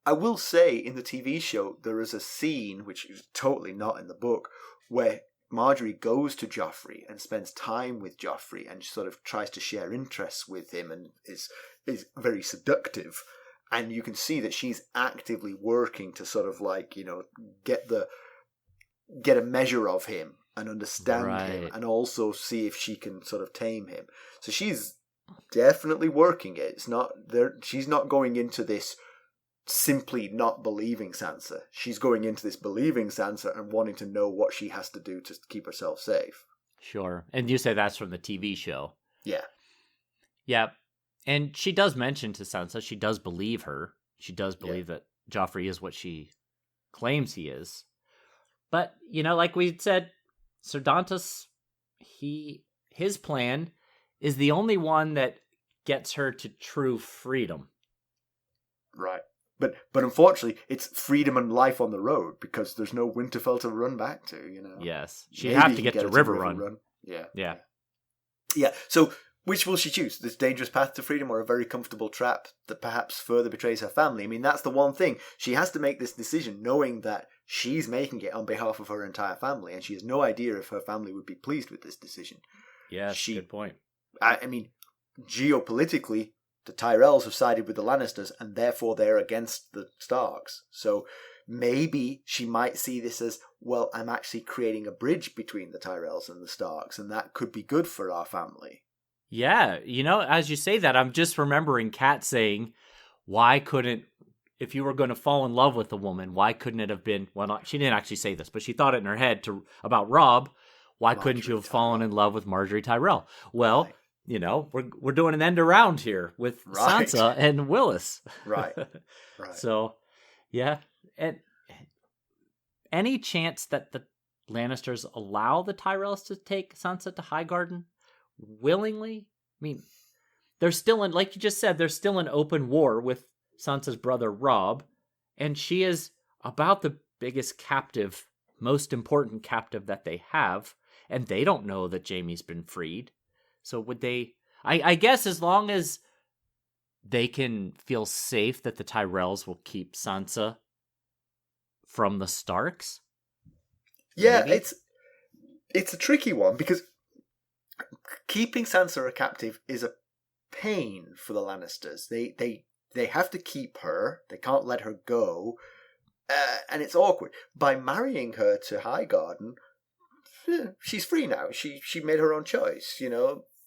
I will say, in the TV show, there is a scene, which is totally not in the book, where Margeary goes to Joffrey and spends time with Joffrey and sort of tries to share interests with him and is very seductive. And you can see that she's actively working to sort of get a measure of him and understand him, and also see if she can sort of tame him. So she's definitely working it. It's not there. She's not going into this simply not believing Sansa. She's going into this believing Sansa and wanting to know what she has to do to keep herself safe. Sure. And you say that's from the TV show. Yeah. Yeah. And she does mention to Sansa, she does believe her. She does believe that Joffrey is what she claims he is. But, like we said, Ser Dontos, his plan is the only one that gets her to true freedom. Right. But unfortunately, it's freedom and life on the road because there's no Winterfell to run back to, Yes. She'd have to get to River Run. Yeah. Yeah. Yeah. So Which will she choose? This dangerous path to freedom or a very comfortable trap that perhaps further betrays her family? I mean, that's the one thing. She has to make this decision knowing that she's making it on behalf of her entire family, and she has no idea if her family would be pleased with this decision. Yes, good point. I mean, geopolitically, the Tyrells have sided with the Lannisters, and therefore they're against the Starks. So maybe she might see this as, well, I'm actually creating a bridge between the Tyrells and the Starks, and that could be good for our family. Yeah, as you say that, I'm just remembering Kat saying, why couldn't, if you were going to fall in love with a woman, why couldn't it have been, well, she didn't actually say this, but she thought it in her head about Robb, why couldn't you have fallen in love with Margaery Tyrell? Well, we're doing an end around here with Sansa and Willis. Right. So, yeah. And any chance that the Lannisters allow the Tyrells to take Sansa to Highgarden willingly? I mean, they're still in, like you just said, they're still in open war with Sansa's brother Robb, and she is about the biggest captive, most important captive that they have, and they don't know that Jaime's been freed. So would they... I guess as long as they can feel safe that the Tyrells will keep Sansa from the Starks? Yeah, maybe? it's a tricky one, because keeping Sansa a captive is a pain for the Lannisters. They have to keep her. They can't let her go. And it's awkward. By marrying her to Highgarden, she's free now. She made her own choice,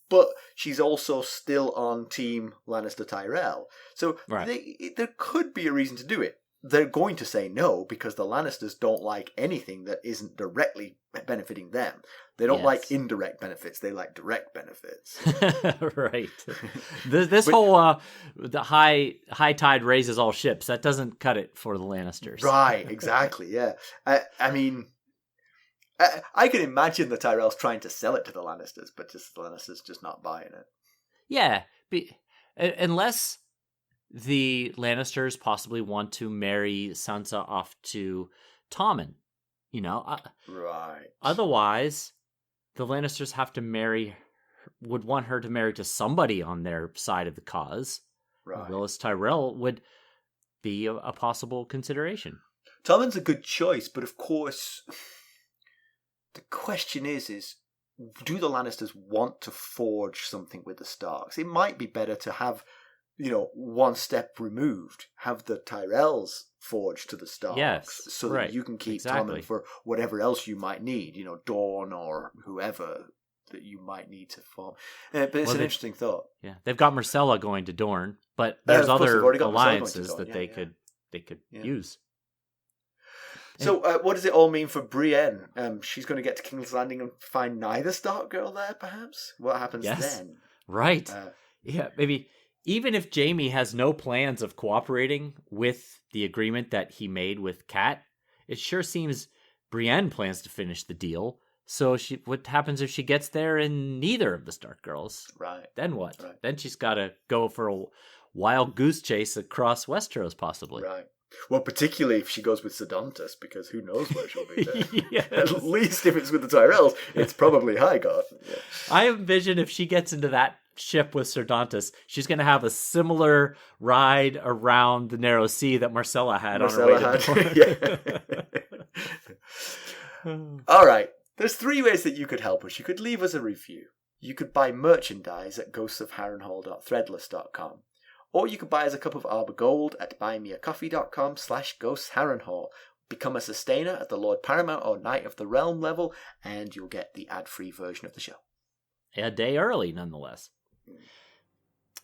But she's also still on Team Lannister Tyrell. So there could be a reason to do it. They're going to say no, because the Lannisters don't like anything that isn't directly benefiting them. They don't like indirect benefits. They like direct benefits. Right. This whole the high tide raises all ships. That doesn't cut it for the Lannisters. Right, exactly, yeah. I mean, I can imagine the Tyrells trying to sell it to the Lannisters, but just the Lannisters just not buying it. Yeah, unless the Lannisters possibly want to marry Sansa off to Tommen, Right. Otherwise, the Lannisters would want her to marry to somebody on their side of the cause. Right. Loras Tyrell would be a possible consideration. Tommen's a good choice, but of course, the question is do the Lannisters want to forge something with the Starks? It might be better to have, one step removed, have the Tyrells forged to the Starks, so that you can keep Tommen for whatever else you might need, Dawn or whoever that you might need to form. But it's an interesting thought. Yeah, they've got Myrcella going to Dorne, but there's other alliances that they could use. So what does it all mean for Brienne? She's going to get to King's Landing and find neither Stark girl there, perhaps? What happens then? Right. Maybe even if Jaime has no plans of cooperating with the agreement that he made with Kat, it sure seems Brienne plans to finish the deal. So what happens if she gets there and neither of the Stark girls? Right. Then what? Right. Then she's got to go for a wild goose chase across Westeros, possibly. Right. Well, particularly if she goes with Ser Dontos, because who knows where she'll be there. Yes. At least if it's with the Tyrells, it's probably Highgarden. Yeah. I envision if she gets into that ship with Ser Dontos, she's going to have a similar ride around the narrow sea that Myrcella had on her way to Dorne. All right. There's 3 ways that you could help us. You could leave us a review. You could buy merchandise at ghostsofharrenhal.threadless.com. Or you could buy us a cup of Arbor Gold at buymeacoffee.com/ghostsharrenhal. Become a sustainer at the Lord Paramount or Knight of the Realm level, and you'll get the ad-free version of the show. A day early, nonetheless.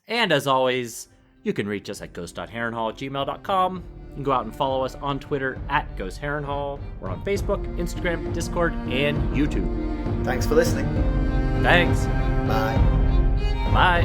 And as always, you can reach us at ghost.harrenhal@gmail.com. You can go out and follow us on Twitter at @GhostHarrenhal. We're on Facebook, Instagram, Discord, and YouTube. Thanks for listening. Thanks. Bye. Bye.